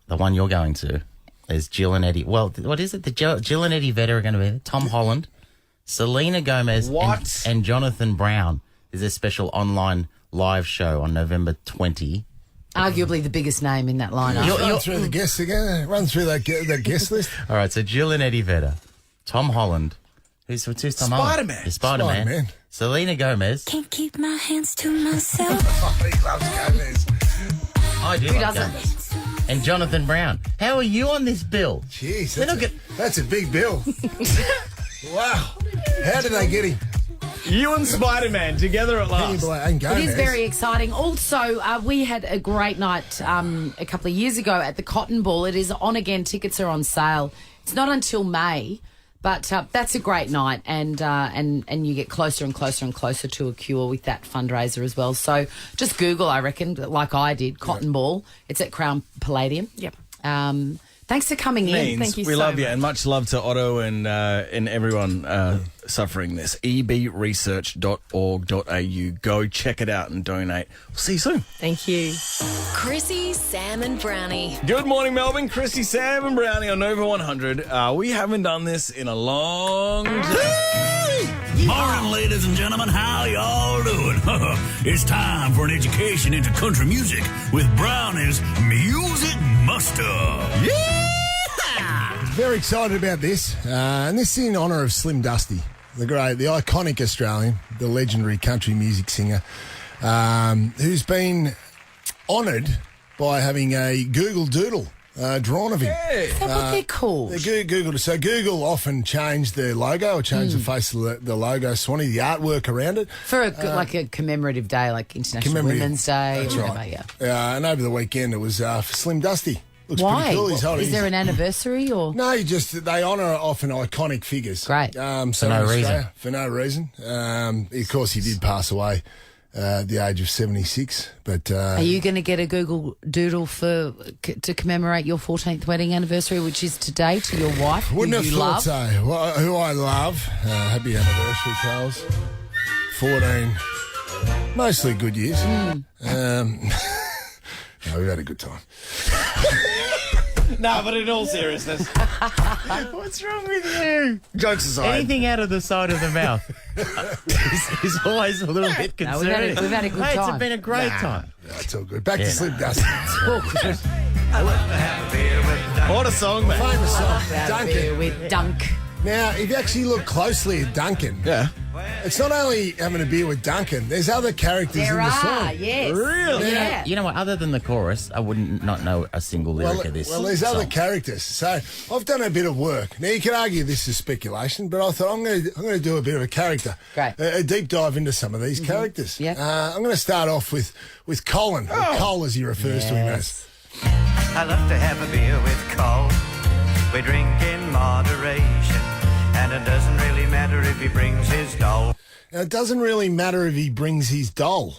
one you're going to is Jill and Eddie. Well, what is it? Jill and Eddie Vedder are going to be there. Tom Holland, Selena Gomez, and Jonathan Brown. There's a special online live show on November 20. Arguably the biggest name in that lineup. Run through the guests again. Run through that guest list. All right, so Jill and Eddie Vedder, Tom Holland, who's Tom Holland? Spider-Man. Spider-Man. Selena Gomez. Can't keep my hands to myself. He loves Gomez. I do. Who love doesn't? Gomez. And Jonathan Brown. How are you on this bill? Jeez, that's a big bill. Wow. How did they get him? You and Spider-Man together at last. It is very exciting. Also, we had a great night a couple of years ago at the Cotton Ball. It is on again. Tickets are on sale. It's not until May, but that's a great night, and you get closer and closer and closer to a cure with that fundraiser as well. So just Google, I reckon, like I did, Cotton Ball. It's at Crown Palladium. Yep. Thanks for coming in. Thank you we so love much. you, and much love to Otto and everyone suffering this. ebresearch.org.au. Go check it out and donate. We'll see you soon. Thank you. Chrissie, Sam and Brownie. Good morning, Melbourne. Chrissie, Sam and Brownie on Nova 100. We haven't done this in a long time. Morning, ladies and gentlemen. How y'all doing? It's time for an education into country music with Brownie's Music Muster. Yeah! Very excited about this. And this is in honour of Slim Dusty, the iconic Australian, the legendary country music singer, who's been honoured by having a Google Doodle drawn of him. Yeah. Is that what they're called? So Google often change their logo or change the face of the logo, Swanee, the artwork around it. For a commemorative day, like International Women's Day. That's or whatever, right. yeah. And over the weekend it was for Slim Dusty. Looks Why? pretty cool. Is there an anniversary or? No, they honour often iconic figures. Great. So For no reason. For no reason. Of course, he did pass away at the age of 76. But are you going to get a Google Doodle to commemorate your 14th wedding anniversary, which is today, to your wife? Wouldn't have you thought love? so. Well, who I love. Happy anniversary, Charles. 14. Mostly good years. No, we had a good time. No, but in all seriousness. What's wrong with you? Jokes aside. Anything out of the side of the mouth is always a little bit No, concerning. we've had a good time. It's been a great time. No, it's all good. Back to Slim Dusty. What a song, man. Famous song. Duncan. With Dunk. Now, if you actually look closely at Duncan, it's not only having a beer with Duncan, there's other characters in the song. Yes. Really? Yeah. You know what? Other than the chorus, I wouldn't not know a single lyric of this. Well, there's song. other characters. So I've done a bit of work. Now you can argue this is speculation, but I thought I'm going to do a bit of a character, Great. a deep dive into some of these characters. Yeah. I'm going to start off with Colin, or Cole as he refers to him as. I love to have a beer with Cole. We drink in moderation, and it doesn't really matter if he brings his dough. Now, it doesn't really matter if he brings his doll.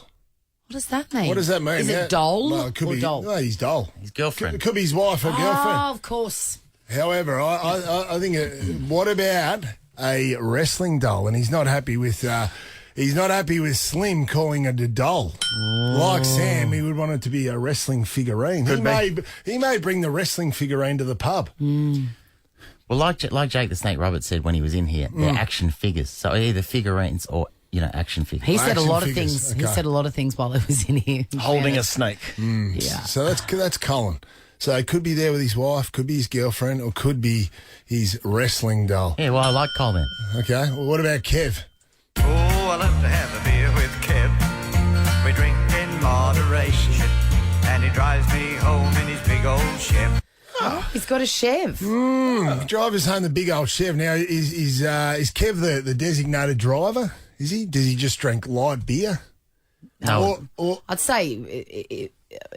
What does that mean? What does that mean? Is it doll Well, it could or be doll? No, his doll. His girlfriend. It could be his wife or girlfriend. Oh, of course. However, I think, what about a wrestling doll? And he's not happy with Slim calling it a doll. Like Sam, he would want it to be a wrestling figurine. He may bring the wrestling figurine to the pub. Well, like Jake the Snake Roberts said when he was in here, they're action figures. So either figurines or, action figures. He said a lot of figures, things. He okay. said a lot of things while he was in here. Holding a snake. Yeah. So that's Colin. So it could be there with his wife, could be his girlfriend, or could be his wrestling doll. Yeah, well, I like Colin. Okay. Well, what about Kev? Oh, I love to have a beer with Kev. We drink in moderation, and he drives me home in his big old Chev. Oh, he's got a Chev. Drive us home the big old Chev. Now, is Kev the designated driver? Is he? Does he just drink light beer? No. Or I'd say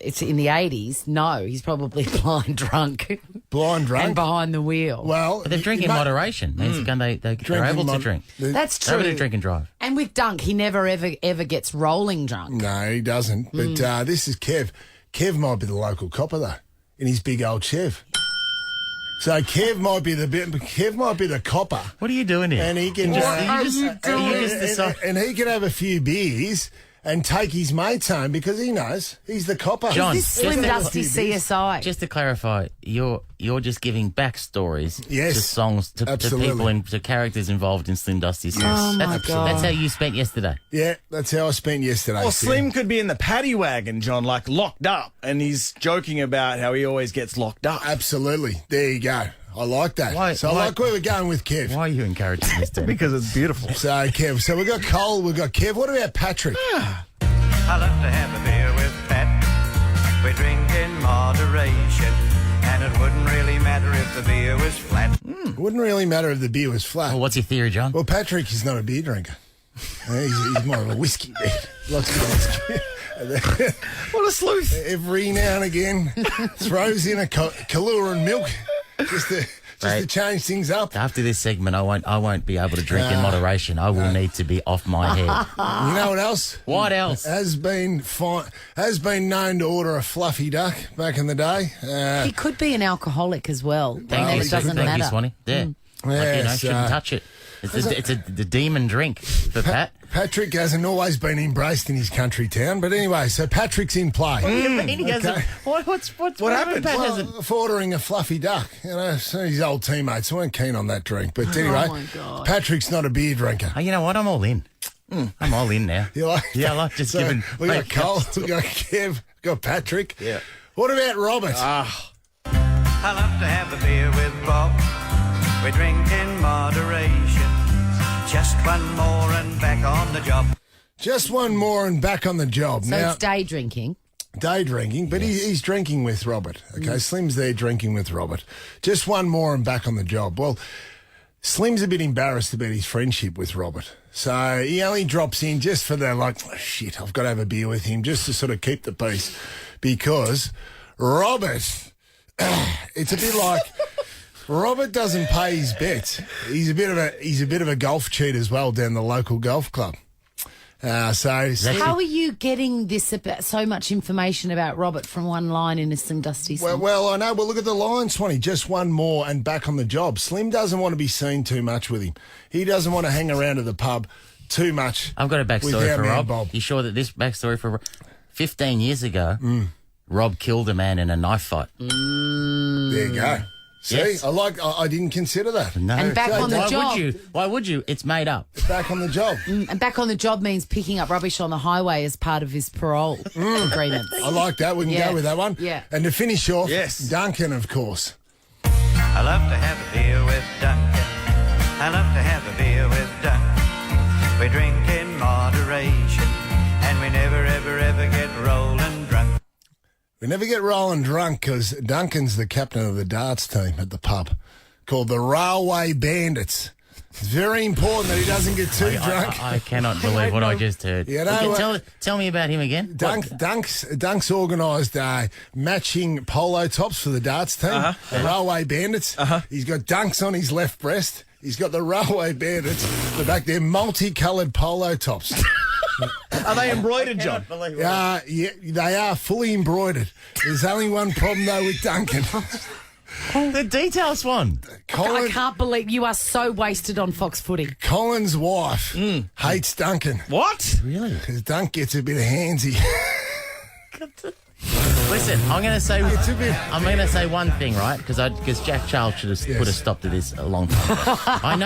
it's in the 80s. No, he's probably blind drunk. blind drunk? And behind the wheel. Well, But they're drinking in moderation. Means they're able to drink. That's They're true. able to drink and drive. And with Dunk, he never ever gets rolling drunk. No, he doesn't. But this is Kev. Kev might be the local copper, though, in his big old Chev. So Kev might be the copper. What are you doing here? And he can and he can have a few beers and take his mates home because he knows he's the copper. John, Is this Slim Dusty CSI? Just to clarify, you're just giving backstories Yes, to songs, to absolutely. people and to characters involved in Slim Dusty's songs. Oh, my God. That's how you spent yesterday. Yeah, that's how I spent yesterday. Well, Sid. Slim could be in the paddy wagon, John, like locked up, and he's joking about how he always gets locked up. Absolutely. There you go. I like that. I like where we're going with Kev. Why are you encouraging this, Dan? Because it's beautiful. So, Kev. So, we've got Cole, we've got Kev. What about Patrick? I love to have a beer with Pat. We drink in moderation, and it wouldn't really matter if the beer was flat. It wouldn't really matter if the beer was flat. Well, what's your theory, John? Well, Patrick is not a beer drinker. He's more of a whiskey man. Lots of whiskey. What a sleuth. Every now and again, throws in a Kahlua and milk just to change things up. After this segment, I won't be able to drink in moderation. I will need to be off my head. You know what else? What else? Has been known to order a fluffy duck back in the day. He could be an alcoholic as well. Thank you, doesn't matter. Swanee. Yeah. Shouldn't touch it. It's a demon drink for Pat. Patrick hasn't always been embraced in his country town, but anyway, so Patrick's in play. What happened? Pat hasn't. For ordering a fluffy duck. So his old teammates weren't keen on that drink. But anyway, Oh, my God. Patrick's not a beer drinker. Oh, you know what? I'm all in. I'm all in now. You like Yeah, I like just so giving. we got Cole, we got Kev, we got Patrick. Yeah. What about Robert? I love to have a beer with Bob. We drink in moderation. Just one more and back on the job. Just one more and back on the job. So now, it's day drinking. day drinking, but he's drinking with Robert. Okay, Slim's there drinking with Robert. Just one more and back on the job. Well, Slim's a bit embarrassed about his friendship with Robert. So he only drops in just for the, shit, I've got to have a beer with him just to sort of keep the peace. Because Robert, it's a bit like... Robert doesn't pay his bets. He's a bit of a golf cheat as well down the local golf club. How are you getting this so much information about Robert from one line in a Slim Dusty song? Well, I know. Well, look at the line, Swanee. Just one more and back on the job. Slim doesn't want to be seen too much with him. He doesn't want to hang around at the pub too much. I've got a backstory for Rob. Bob. You sure that this backstory for 15 years ago, Rob killed a man in a knife fight. There you go. See, yes. I didn't consider that. No. And back on the job. Why would you? It's made up. Back on the job. And back on the job means picking up rubbish on the highway as part of his parole agreement. I like that. We can go with that one. Yeah. And to finish off, Duncan, of course. I love to have a beer with Duncan. I love to have a beer with Duncan. We drink in moderation, and we never, ever, ever get rolling drunk. We never get rolling drunk because Duncan's the captain of the darts team at the pub called the Railway Bandits. It's very important that he doesn't get too drunk. I cannot believe what I just heard. You know, tell me about him again. Dunk's organised matching polo tops for the darts team, the Railway Bandits. He's got Dunks on his left breast He's got the railway bandits. The back there, multicoloured polo tops. Are they embroidered, John? Yeah, they are fully embroidered. There's only one problem, though, with Duncan. The details one. I can't believe you are so wasted on Fox Footy. Colin's wife hates Duncan. What? Really? Because Dunk gets a bit of handsy. Listen, I'm going to say one thing, right? Because Jack Charles should have put a stop to this a long time ago. I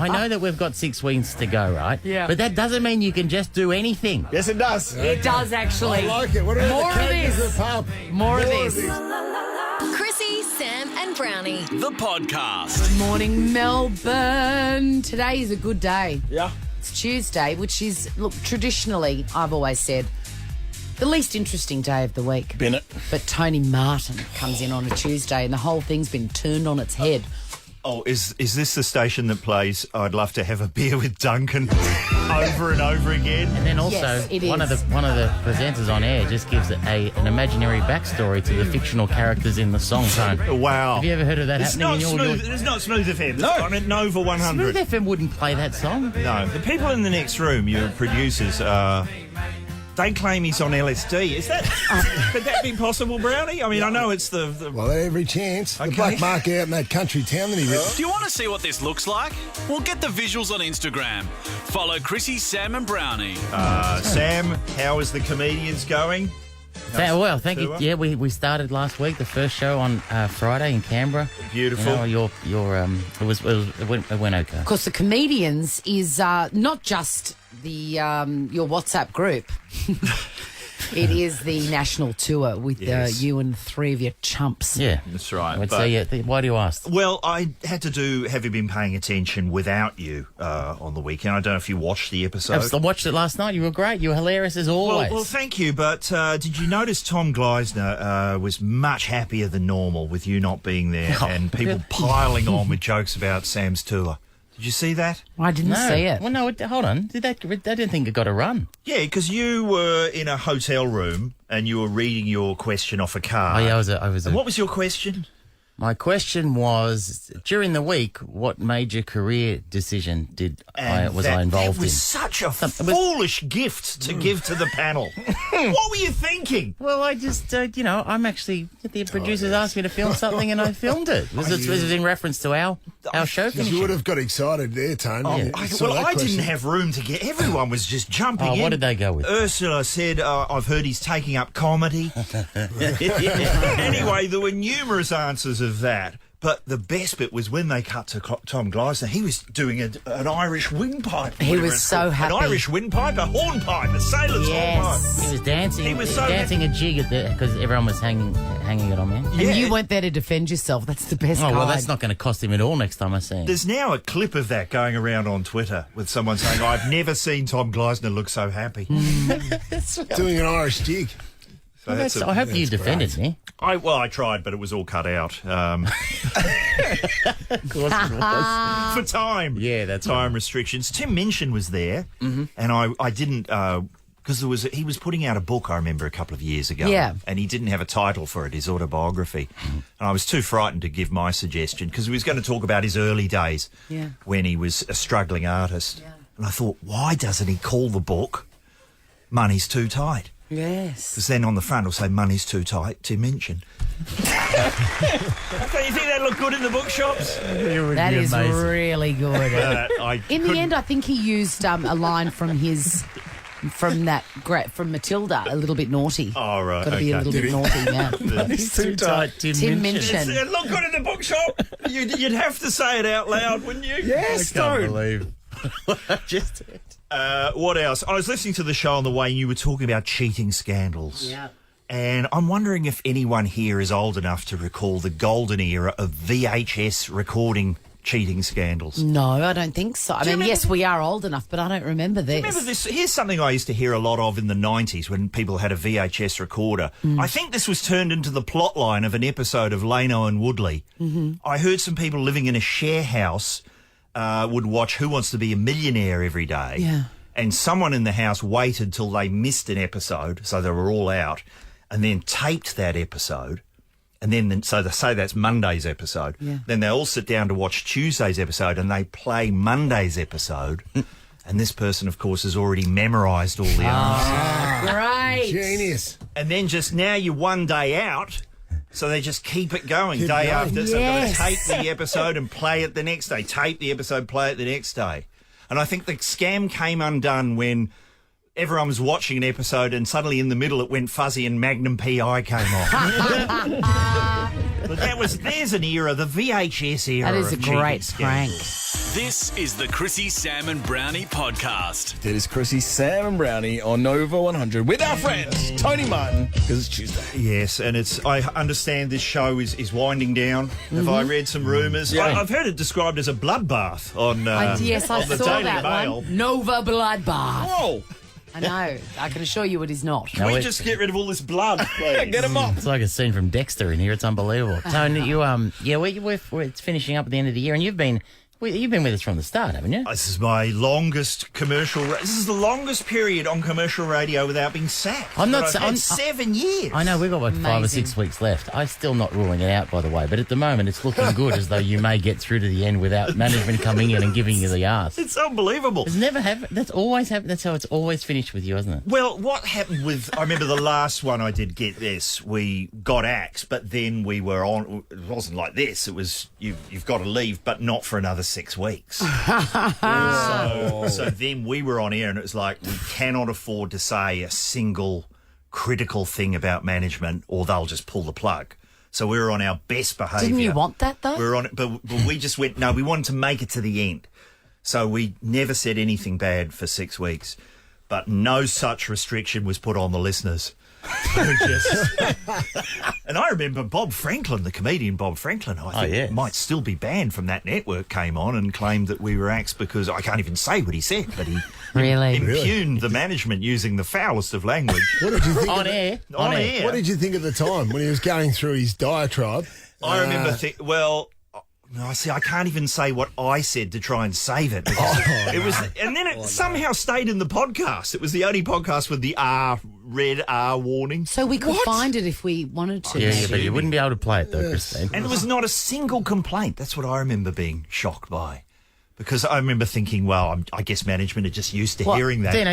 know that we've got 6 weeks to go, right? Yeah. But that doesn't mean you can just do anything. Yes, it does. It does, actually. I like it. What about More the of characters this. at the pub? More of this. Chrissie, Sam, and Brownie. The podcast. Good morning, Melbourne. Today is a good day. Yeah. It's Tuesday, which is, look, traditionally, I've always said, the least interesting day of the week. Been it. But Tony Martin comes in on a Tuesday and the whole thing's been turned on its head. Oh, is this the station that plays I'd Love to Have a Beer with Duncan over and over again? And then also, Yes, it one of the presenters on air just gives an imaginary backstory to the fictional characters in the song. Wow. Have you ever heard of that It's happening not in your... smooth. It's not Smooth FM. No. I mean, Nova 100. Smooth FM wouldn't play that song. No. The people in the next room, your producers, they claim he's on LSD. Is that... could that be possible, Brownie? I mean, I know it's the... Well, every chance. Okay. The black mark out in that country town that he lived. Do you want to see what this looks like? Well, get the visuals on Instagram. Follow Chrissie, Sam and Brownie. Sam, how is the comedians going? Well, thank you. Yeah, we started last week, the first show on Friday in Canberra. Beautiful. You know, it went okay. Of course, the Comedians is not just the your WhatsApp group. It is the national tour with you and 3 of your chumps. Yeah, that's right. Why do you ask? Well, I had to do Have You Been Paying Attention without you on the weekend. I don't know if you watched the episode. I watched it last night. You were great. You were hilarious as always. Well, thank you. But did you notice Tom Gleisner was much happier than normal with you not being there and people piling on with jokes about Sam's tour? Did you see that? I didn't see it. Well, no, hold on. I didn't think it got a run. Yeah, because you were in a hotel room and you were reading your question off a card. Oh, yeah, I was. And what was your question? My question was, during the week, what major career decision I involved That in? was such a foolish gift to give to the panel. What were you thinking? Well, I just, I'm actually, the producers asked me to film something and I filmed it. It was in reference to our show finishing. You would have got excited there, Tony. I didn't have room to get... Everyone was just jumping in. What did they go with? Ursula said, I've heard he's taking up comedy. Anyway, there were numerous answers of that. But the best bit was when they cut to Tom Gleisner. He was doing an Irish windpipe. He was so happy. An Irish windpipe, a hornpipe, a sailor's hornpipe. He was dancing. He was so dancing a jig because everyone was hanging it on me. And you weren't there to defend yourself. That's the best Oh, well, kind. that's not going to cost him at all next time I see him. There's now a clip of that going around on Twitter with someone saying, I've never seen Tom Gleisner look so happy. Doing an Irish jig. So I hope you defended me. I tried, but it was all cut out. For time. Yeah, that's time restrictions. Tim Minchin was there, and I didn't because he was putting out a book. I remember a couple of years ago, and he didn't have a title for it, his autobiography, and I was too frightened to give my suggestion because he was going to talk about his early days when he was a struggling artist, and I thought, why doesn't he call the book "Money's Too Tight"? Yes. Because then on the front it'll say "Money's Too Tight, Tim Minchin." Don't you think that looked good in the bookshops? That is really good. In the end, I think he used a line from Matilda, a little bit naughty. Oh, right. Got to be a little bit naughty, yeah. Money's too tight, Tim Minchin. It looked good in the bookshop. You'd have to say it out loud, wouldn't you? Yes, I can't believe what I just did. What else? I was listening to the show on the way and you were talking about cheating scandals. Yeah. And I'm wondering if anyone here is old enough to recall the golden era of VHS recording cheating scandals. No, I don't think so. I mean, yes, we are old enough, but I don't remember this. Remember this? Here's something I used to hear a lot of in the 90s when people had a VHS recorder. I think this was turned into the plot line of an episode of Lano and Woodley. I heard some people living in a share house would watch Who Wants to Be a Millionaire every day. Yeah. And someone in the house waited till they missed an episode, so they were all out, and then taped that episode And then, so they say that's Monday's episode. Yeah. Then they all sit down to watch Tuesday's episode and they play Monday's episode. And this person, of course, has already memorised all the answers. Great. Genius. And then just now you're one day out, so they just keep it going Keep day going. after. So they've got to Yes. tape the episode and play it the next day. Tape the episode, play it the next day. And I think the scam came undone when everyone was watching an episode and suddenly in the middle it went fuzzy and Magnum PI came on. But there's an era, the VHS era. That is a of cheating great scams. prank. This is the Chrissie, Sam and Brownie podcast. That is Chrissie, Sam and Brownie on Nova 100 with our friend Tony Martin, because it's Tuesday. Yes, and I understand this show is winding down. Have I read some rumours? Yeah. I've heard it described as a bloodbath on, Yes, I on the saw Daily that Mail. one. Nova Bloodbath. Whoa! I know. I can assure you it is not. Can we just get rid of all this blood, please? Get him up. It's like a scene from Dexter in here. It's unbelievable. Tony, you it's finishing up at the end of the year, and you've been with us from the start, haven't you? This is my longest commercial. This is the longest period on commercial radio without being sacked. I'm not. I've had 7 years. I know we've got 5 or Amazing. 6 weeks left. I'm still not ruling it out, by the way. But at the moment, it's looking good, as though you may get through to the end without management coming in and giving you the arse. It's unbelievable. It's never happened. That's always happened. That's how it's always finished with you, isn't it? Well, what happened with... I remember the last one I did, get this, we got axed, but then we were on... It wasn't like this. It was, you've got to leave, but not for another 6 weeks. So then we were on air and it was like, we cannot afford to say a single critical thing about management or they'll just pull the plug. So we were on our best behaviour. Didn't you want that, though? We were on it, but we just went, no, we wanted to make it to the end. So we never said anything bad for 6 weeks, but no such restriction was put on the listeners. And I remember Bob Franklin, the comedian Bob Franklin, I think might still be banned from that network, came on and claimed that we were axed because I can't even say what he said, but he impugned the management using the foulest of language. What did you think? On air. On air. What did you think at the time when he was going through his diatribe? I remember no, see, I can't even say what I said to try and save it. It was, and then it somehow stayed in the podcast. It was the only podcast with the red R warning. So we could find it if we wanted to. Yeah, but you wouldn't be able to play it, though, Christine. And there was not a single complaint. That's what I remember being shocked by. Because I remember thinking, well, I guess management are just used to hearing that. Dino,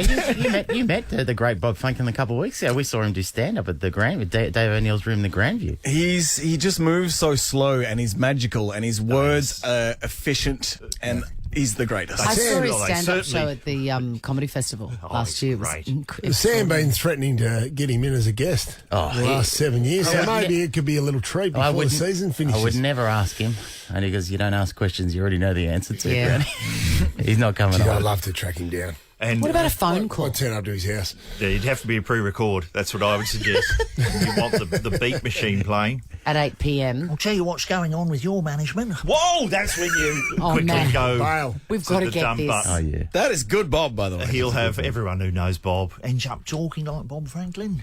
you met the great Bob Franklin a couple of weeks ago. We saw him do stand-up at the Grand with Dave O'Neill's room, the Grandview. He just moves so slow and he's magical and his words are efficient and he's the greatest. I saw his stand-up show at the Comedy Festival last year. It was incredible. Sam been threatening to get him in as a guest the last 7 years, so maybe it could be a little treat before the season finishes. I would never ask him, only because you don't ask questions you already know the answer to. Yeah. He's not coming on. I'd love to track him down. And what about a phone call? I'd turn up to his house. Yeah, you'd have to be a pre-record. That's what I would suggest. You want the beat machine playing. At 8 p.m. I'll tell you what's going on with your management. Whoa, that's when you quickly go. Bail. We've got to the get dump this. button. Oh, yeah. That is good Bob, by the way. He'll have everyone who knows Bob ends up talking like Bob Franklin.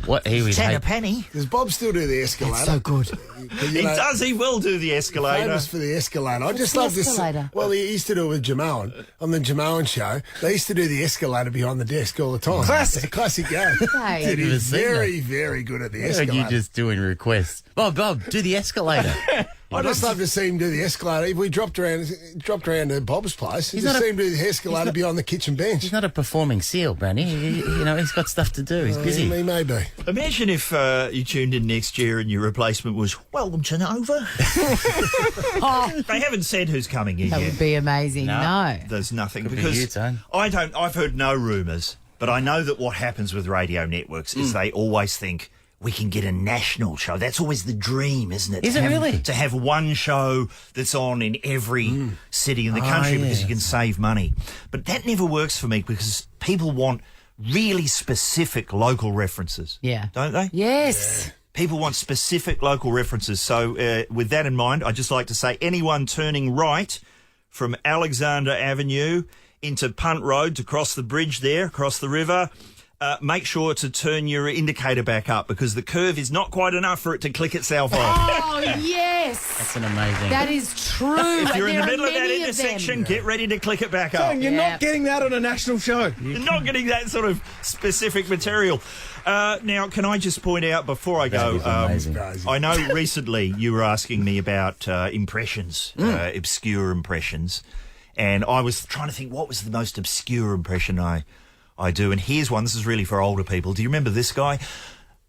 What he would Ten a hate. penny. Does Bob still do the escalator? That's so good. He does. He will do the escalator. Famous for the escalator. I just the love this. escalator? Well, he used to do it with Jamoan on the Jamoan show. They used to do the escalator behind the desk all the time. Classic. It's a classic game. Hey. Dude, he's very, very good at the What are escalator. you just doing requests? Bob, do the escalator. I just love to see him do the escalator. If we dropped around to Bob's place, He's just not see him do the escalator behind the kitchen bench. He's not a performing seal, Brownie. He's got stuff to do. He's busy. He may be. Imagine if you tuned in next year and your replacement was welcome to Nova. They haven't said who's coming in That yet. would be amazing. No. There's nothing Could be because you, Tone. I've heard no rumours, but I know that what happens with radio networks is they always think we can get a national show. That's always the dream, isn't it? Is it really? To have one show that's on in every city in the country because you can save money. But that never works for me because people want really specific local references. Yeah. Don't they? Yes. People want specific local references. So with that in mind, I'd just like to say anyone turning right from Alexander Avenue into Punt Road to cross the bridge there, across the river, make sure to turn your indicator back up because the curve is not quite enough for it to click itself off. Oh, yes. That's an amazing. That is true. If you're in the There are middle of that many intersection, them. get ready to click it back up. You're not getting that on a national show. You're not getting that sort of specific material. Now, can I just point out before I go, I know recently you were asking me about impressions, obscure impressions, and I was trying to think what was the most obscure impression I do, and here's one. This is really for older people. Do you remember this guy?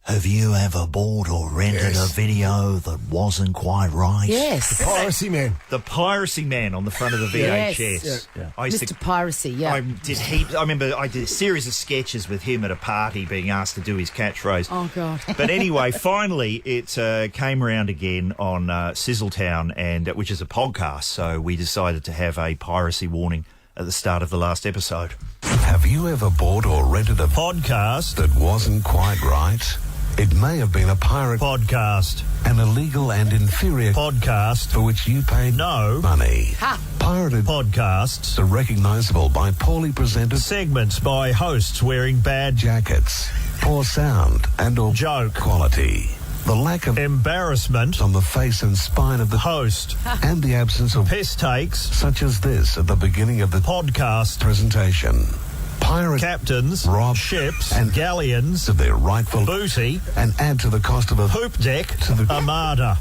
Have you ever bought or rented a video that wasn't quite right? Yes. The Piracy Man. The Piracy Man on the front of the VHS. Yes. Yeah. Mr. Piracy, yeah. I remember I did a series of sketches with him at a party being asked to do his catchphrase. Oh, God. But anyway, finally it came around again on Sizzletown, and which is a podcast, so we decided to have a piracy warning at the start of the last episode. Have you ever bought or rented a podcast that wasn't quite right? It may have been a pirate podcast, an illegal and inferior podcast for which you paid no money. Ha. Pirated podcasts are recognisable by poorly presented segments by hosts wearing bad jackets, poor sound and or joke quality. The lack of embarrassment on the face and spine of the host and the absence of piss takes such as this at the beginning of the podcast presentation. Pirate captains rob ships and galleons of their rightful booty and add to the cost of a poop deck to the armada.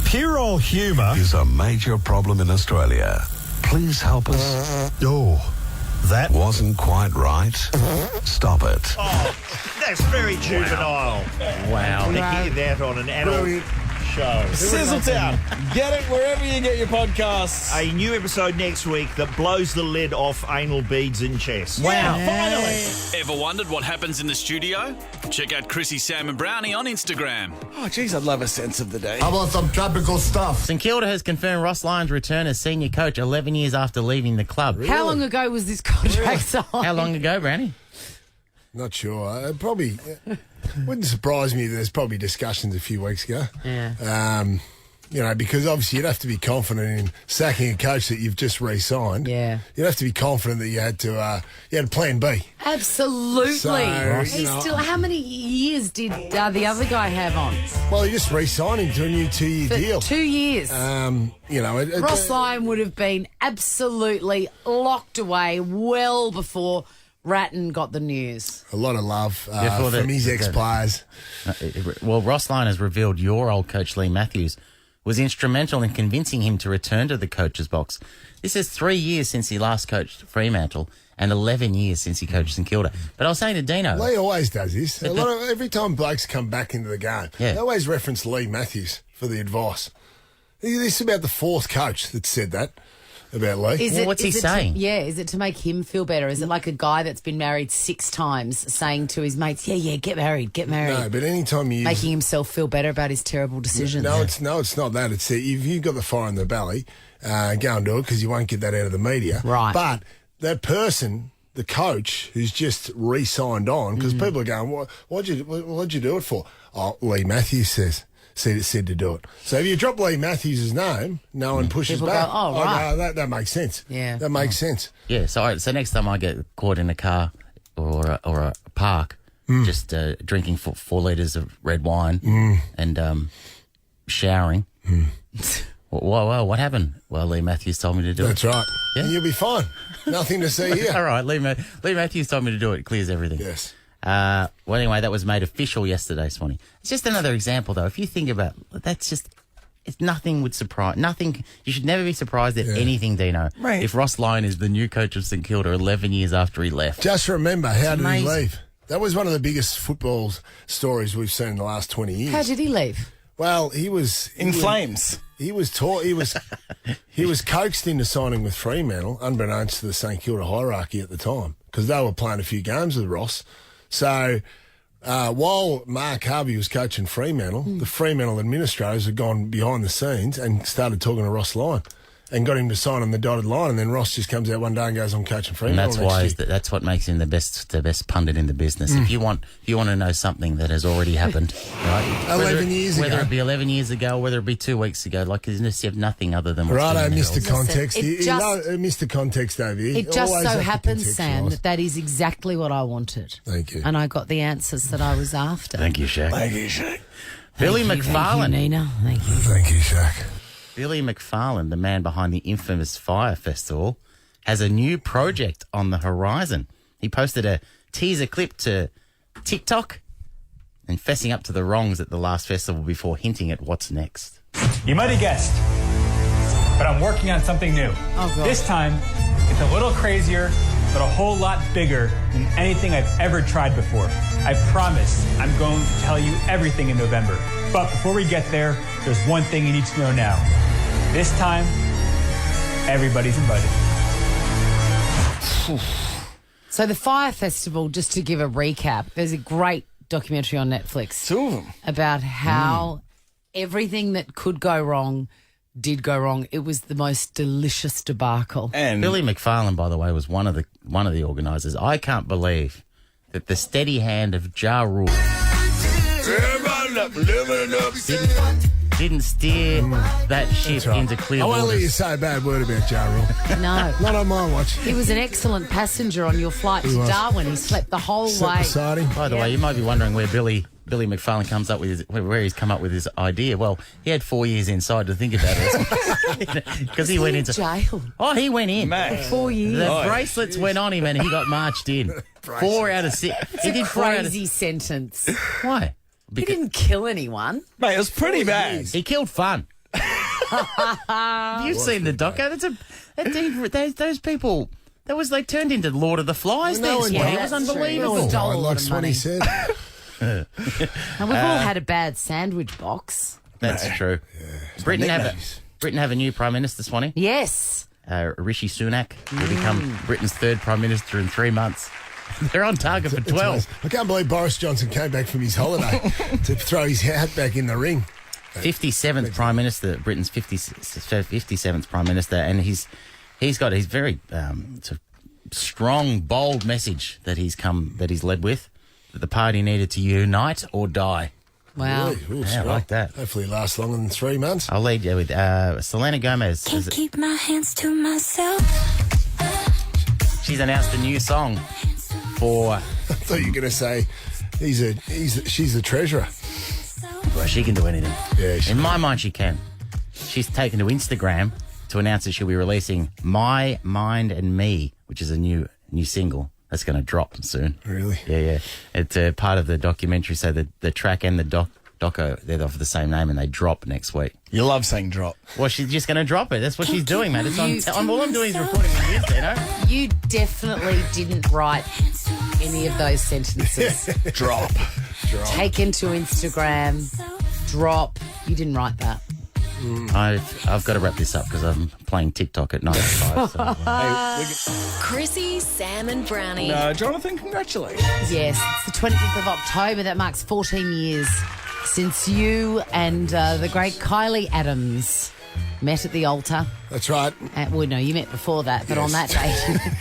Puerile humour is a major problem in Australia. Please help us. That wasn't quite right. Stop it. Oh, that's very juvenile. Wow. To hear that on an adult show. Sizzletown. Get it wherever you get your podcasts. A new episode next week that blows the lid off anal beads and chest. Wow, finally. Ever wondered what happens in the studio? Check out Chrissie, Sam and Brownie on Instagram. Oh, geez, I'd love a sense of the day. How about some tropical stuff? St Kilda has confirmed Ross Lyon's return as senior coach 11 years after leaving the club. How long ago was this contract signed? How long ago, Brownie? Not sure. Probably wouldn't surprise me. There's probably discussions a few weeks ago. Yeah. Because obviously you'd have to be confident in sacking a coach that you've just re-signed. Yeah. You'd have to be confident that you had a plan B. Absolutely. So, He's still. How many years did the other guy have on? Well, you just re-signed him to a new 2-year For deal. 2 years. Ross Lyon would have been absolutely locked away well before Ratton got the news. A lot of love from his ex-players. Well, Ross Lyon has revealed your old coach, Lee Matthews, was instrumental in convincing him to return to the coach's box. This is 3 years since he last coached Fremantle and 11 years since he coached St Kilda. But I was saying to Dino... Lee always does this. Every time blokes come back into the game, they always reference Lee Matthews for the advice. This is about the fourth coach that said that about Lee. What's he saying? Is it to make him feel better? Is it like a guy that's been married 6 times saying to his mates, get married? No, but anytime you making himself feel better about his terrible decisions. It's not that. It's if you've got the fire in the belly, go and do it because you won't get that out of the media. Right. But that person, the coach, who's just re-signed on, because people are going, what'd you do it for? Oh, Lee Matthews said to do it. So if you drop Lee Matthews' name, no one pushes People back. go, oh, right. No, that makes sense. Yeah. That makes sense. Yeah, so next time I get caught in a car or a park just drinking 4 litres of red wine and showering. Whoa, what happened? Well, Lee Matthews told me to do it. That's right. Yeah? And you'll be fine. Nothing to see here. All right, Lee Matthews told me to do it. It clears everything. Yes. Well, anyway, that was made official yesterday, Swanee. It's just another example, though. If you think about nothing would surprise. Nothing. You should never be surprised at anything, Dino. Right. If Ross Lyon is the new coach of St Kilda 11 years after he left. Just remember, how did he leave? That was one of the biggest football stories we've seen in the last 20 years. How did he leave? Well, he was in flames. He was coaxed into signing with Fremantle, unbeknownst to the St Kilda hierarchy at the time, because they were playing a few games with Ross. So while Mark Harvey was coaching Fremantle, the Fremantle administrators had gone behind the scenes and started talking to Ross Lyon. and got him to sign on the dotted line, and then Ross just comes out one day and goes, "I'm coaching And Fremantle." that's what makes him the best pundit in the business. If you want to know something that has already happened, right? 11 years ago. Whether it be 11 years ago, whether it be 2 weeks ago, like you just have nothing other than what's Righto, been Mr. Context. It Mr. Context over here. It just Always so have to happens, Sam, contextualise. that is exactly what I wanted. Thank you. And I got the answers that I was after. Thank you, Shaq. Thank you, Shaq. Billy Thank you, McFarlane. Nina. Thank you. Thank you, Shaq. Billy McFarlane, the man behind the infamous Fire Festival, has a new project on the horizon. He posted a teaser clip to TikTok and fessing up to the wrongs at the last festival before hinting at what's next. You might have guessed, but I'm working on something new. Oh, God. This time, it's a little crazier, but a whole lot bigger than anything I've ever tried before. I promise I'm going to tell you everything in November. But before we get there, there's one thing you need to know now. This time, everybody's invited. So the Fire Festival, just to give a recap, there's a great documentary on Netflix. 2 of them. About how everything that could go wrong did go wrong. It was the most delicious debacle. And Billy McFarlane, by the way, was one of the organisers. I can't believe that the steady hand of Ja Rule didn't steer that ship into clear I won't let waters. you say a bad word about Ja Rule. No. Not on my watch. He was an excellent passenger on your flight He to was. Darwin. He slept the whole Slept way. beside him. By the way, you might be wondering where Billy McFarlane comes up with where he's come up with his idea. Well, he had 4 years inside to think about it because he went into jail. Oh, he went in. For 4 years. The bracelets went on him and he got marched in. 4 out of 6. It's He a did 4 out of crazy sentence. Why? He didn't kill anyone. Mate, it was pretty bad. He killed fun. You've seen the doco. Those people. That was they turned into Lord of the Flies. Well, no It one- was that's true. unbelievable. No one Stole died, a lot of money. Said. And we've all had a bad sandwich box. That's true. Britain have a new Prime Minister, Swanee. Yes. Rishi Sunak will become Britain's third Prime Minister in 3 months. They're on target for 12. I can't believe Boris Johnson came back from his holiday to throw his hat back in the ring. 57th Prime Minister, Britain's 57th Prime Minister, and he's got his very sort of strong, bold message that he's led with, that the party needed to unite or die. Wow. Really? Ooh, Yeah, I strong. like that. Hopefully it lasts longer than 3 months. I'll lead you with Selena Gomez. Can't keep my hands to myself. She's announced a new song for... I thought you were going to say she's the treasurer. Well, she can do anything. Yeah, In my mind, she can. She's taken to Instagram to announce that she'll be releasing My Mind and Me, which is a new single that's going to drop soon. Really? Yeah. It's part of the documentary, so the track and the doco, they're of the same name, and they drop next week. You love saying drop. Well, she's just going to drop it. That's what she's doing, man. It's on. All I'm doing is reporting the news, you know? You definitely didn't write any of those sentences. Drop. Taken to Instagram. Drop. You didn't write that. I've got to wrap this up because I'm playing TikTok at 9:05. So. Chrissie, Sam and Brownie. Jonathan, congratulations. Yes, it's the 25th of October. That marks 14 years since you and the great Kylie Adams met at the altar. That's right. Well, no, you met before that, but Yes. on that day,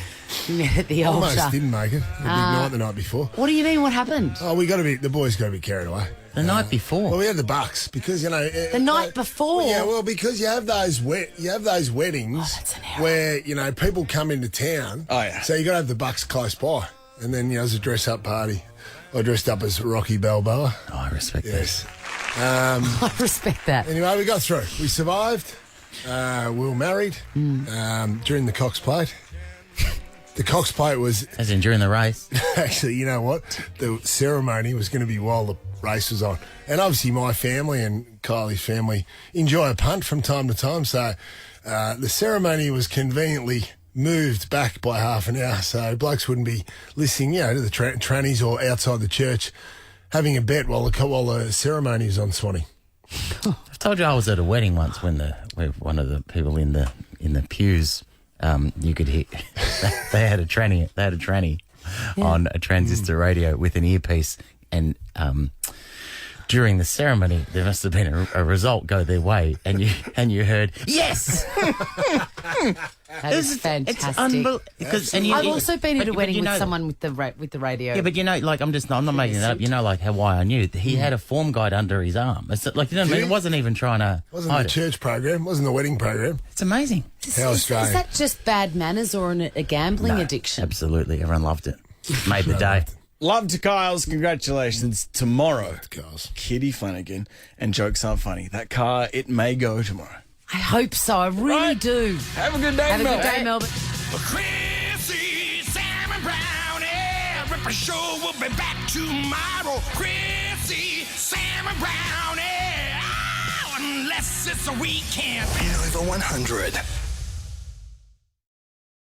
you met at the altar. Almost didn't make it. A big night the night before. What do you mean? What happened? Oh, the boys got to be carried away. The night before. Well, we had the Bucks because The night before? Yeah, well, because you have those weddings where people come into town. Oh, yeah. So you got to have the Bucks close by, and then as a dress-up party, I dressed up as Rocky Balboa. Oh, I respect Yes. I respect that. Anyway, we got through. We survived. We were married during the Cox Plate. The Cox Plate was... As in during the race? Actually, you know what? The ceremony was going to be while the race was on. And obviously my family and Kylie's family enjoy a punt from time to time. So the ceremony was conveniently moved back by half an hour. So blokes wouldn't be listening, to the trannies or outside the church having a bet while the ceremony was on, Swanee. I've told you I was at a wedding once when one of the people in the pews, you could hear they had a tranny on a transistor radio with an earpiece and during the ceremony, there must have been a result go their way, and you heard yes. That is fantastic. It's unbelievable. I've also been at a wedding with someone with the radio. Yeah, but like I'm not making it up. Like how why I knew he had a form guide under his arm. It's like you know what I mean. It wasn't even trying to. Wasn't the church program? Wasn't the wedding program? It's amazing. How Australian. Is that just bad manners or a gambling addiction? Absolutely, everyone loved it. Made the day. Love to Kyle's. Congratulations. Tomorrow, Kitty Flanagan and Jokes Aren't Funny. That car, it may go tomorrow. I hope so. I really do. Have a good day, Have a good day, Melbourne. Chrissie, Sam and Brownie. Ripper Show will be back tomorrow. Chrissie, Sam and Brownie. Oh, unless it's a weekend. Over 100.